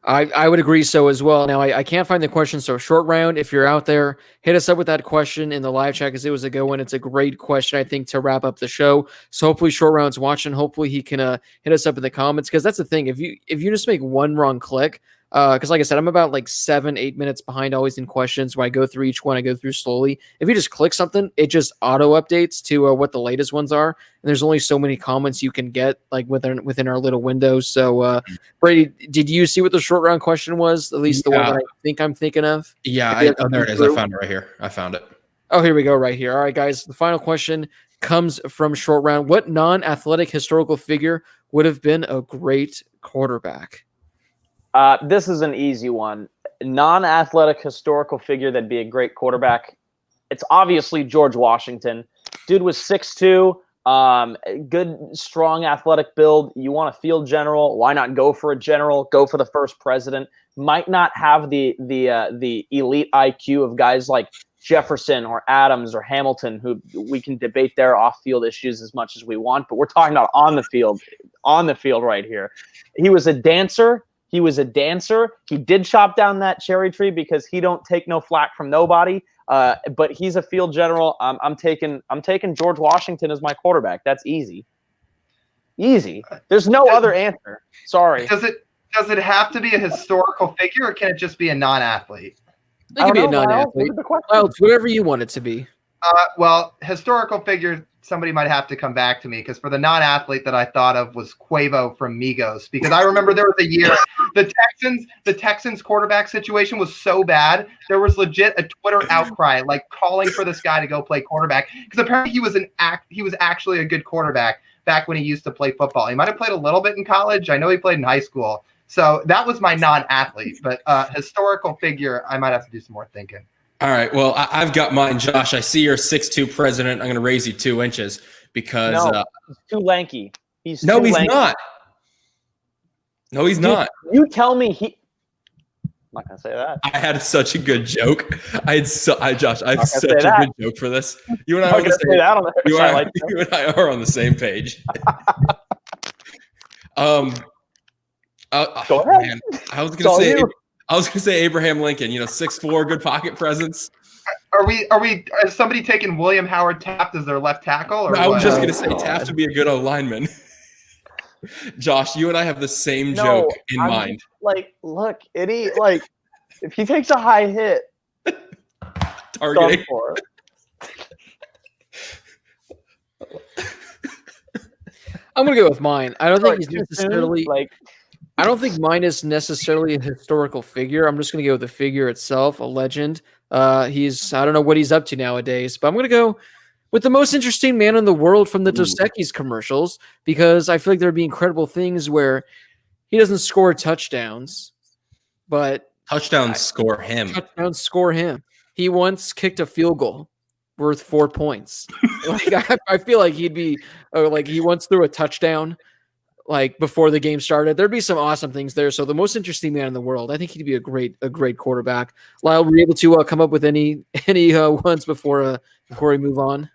I would agree so as well. Now, I can't find the question, so short round, if you're out there, hit us up with that question in the live chat because it was a good one. It's a great question, I think, to wrap up the show. So hopefully short round's watching. Hopefully he can hit us up in the comments because that's the thing. If you just make one wrong click, because like I said, I'm about like 7-8 minutes behind always in questions where I go through each one. I go through slowly. If you just click something, it just auto updates to what the latest ones are. And there's only so many comments you can get like within our little window. So Brady, did you see what the short round question was? At least the one that I think I'm thinking of. Yeah, there it is. I found it right here. I found it. Oh, here we go right here. All right, guys. The final question comes from short round. What non-athletic historical figure would have been a great quarterback? This is an easy one. Non-athletic historical figure that'd be a great quarterback. It's obviously George Washington. Dude was 6'2", good, strong athletic build. You want a field general? Why not go for a general? Go for the first president. Might not have the elite IQ of guys like Jefferson or Adams or Hamilton, who we can debate their off-field issues as much as we want, but we're talking about on the field right here. He was a dancer. He did chop down that cherry tree because he don't take no flack from nobody. But he's a field general. I'm taking George Washington as my quarterback. That's easy. Easy. There's no other answer. Sorry. Does it have to be a historical figure, or can it just be a non-athlete? It can be a non-athlete. Well, it's whatever you want it to be. Well, historical figure, somebody might have to come back to me, because for the non-athlete that I thought of was Quavo from Migos, because I remember there was a year the Texans quarterback situation was so bad, there was legit a Twitter outcry like calling for this guy to go play quarterback, because apparently he was actually a good quarterback back when he used to play football. He might have played a little bit in college. I know he played in high school. So that was my non-athlete, but historical figure, I might have to do some more thinking. All right. Well, I've got mine, Josh. I see you're 6'2" president. I'm going to raise you 2 inches because he's too lanky. He's not. No, he's not. You tell me he. I'm not going to say that. I had such a good joke. Josh, I have such a good joke for this. You and I are you and I are on the same page. Go ahead. Man, I was going to say Abraham Lincoln. 6'4", good pocket presence. Is somebody taking William Howard Taft as their left tackle? Or I was just going to say Taft would be a good lineman. Josh, you and I have the same joke in mind. Look, if he takes a high hit, targeting. I'm gonna go with mine. I don't think he's necessarily I don't think mine is necessarily a historical figure. I'm just gonna go with the figure itself, a legend. I don't know what he's up to nowadays, but I'm gonna go with the most interesting man in the world from the Dos Equis commercials, because I feel like there'd be incredible things where he doesn't score touchdowns, but touchdowns score him. Touchdowns score him. He once kicked a field goal worth 4 points. I feel like he'd be he once threw a touchdown before the game started. There'd be some awesome things there. So the most interesting man in the world. I think he'd be a great quarterback. Lyle, were you able to come up with any ones before we move on?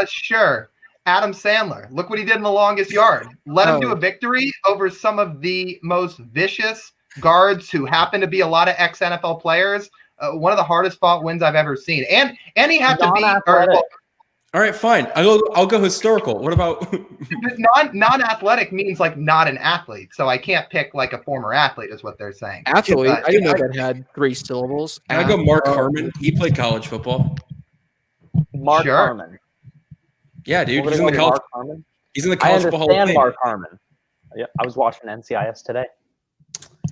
Sure. Adam Sandler. Look what he did in The Longest Yard. Let him do a victory over some of the most vicious guards who happen to be a lot of ex-NFL players. One of the hardest fought wins I've ever seen. And he had to be all right, fine. I'll go historical. What about non-athletic means not an athlete. So I can't pick a former athlete is what they're saying. Athlete. I didn't know that had 3 syllables. Can I go Mark Harmon? He played college football. Mark Harmon. Yeah, dude. He's in the college football Hall of Fame. Mark Harmon. Yeah, I was watching NCIS today.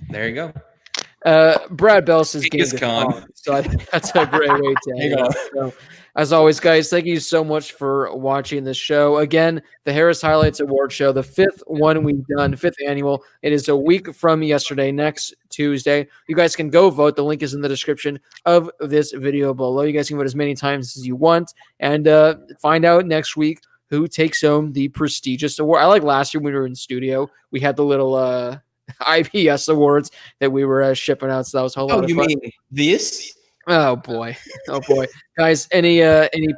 There you go. Brad Bell says Genghis Khan. So I think that's a great way to end it. So, as always, guys, thank you so much for watching this show. Again, the Harris Highlights Award Show, the 5th one we've done, 5th annual. It is a week from yesterday, next Tuesday. You guys can go vote. The link is in the description of this video below. You guys can vote as many times as you want and find out next week who takes home the prestigious award. I like last year when we were in studio, we had the little IPS awards that we were shipping out, so that was a whole lot of fun. You mean this? Oh boy, guys! Any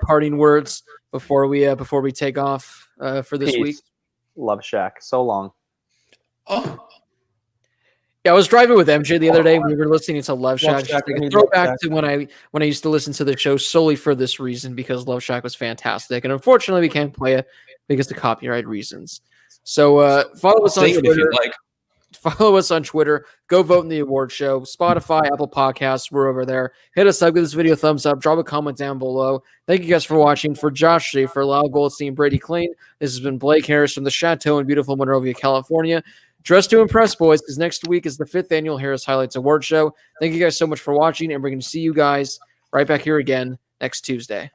parting words before we take off for this week? Love Shack. So long. Oh. Yeah, I was driving with MJ the other day. We were listening to Love Shack. Throwback to when I used to listen to the show solely for this reason, because Love Shack was fantastic, and unfortunately we can't play it because of copyright reasons. So follow us on Twitter. Follow us on Twitter. Go vote in the award show. Spotify, Apple Podcasts, we're over there. Hit us up. Give this video a thumbs up. Drop a comment down below. Thank you guys for watching. For Josh Schaefer, Lyle Goldstein, Brady Klein, this has been Blake Harris from the Chateau in beautiful Monrovia, California. Dress to impress, boys, because next week is the 5th annual Harris Highlights Award Show. Thank you guys so much for watching, and we're going to see you guys right back here again next Tuesday.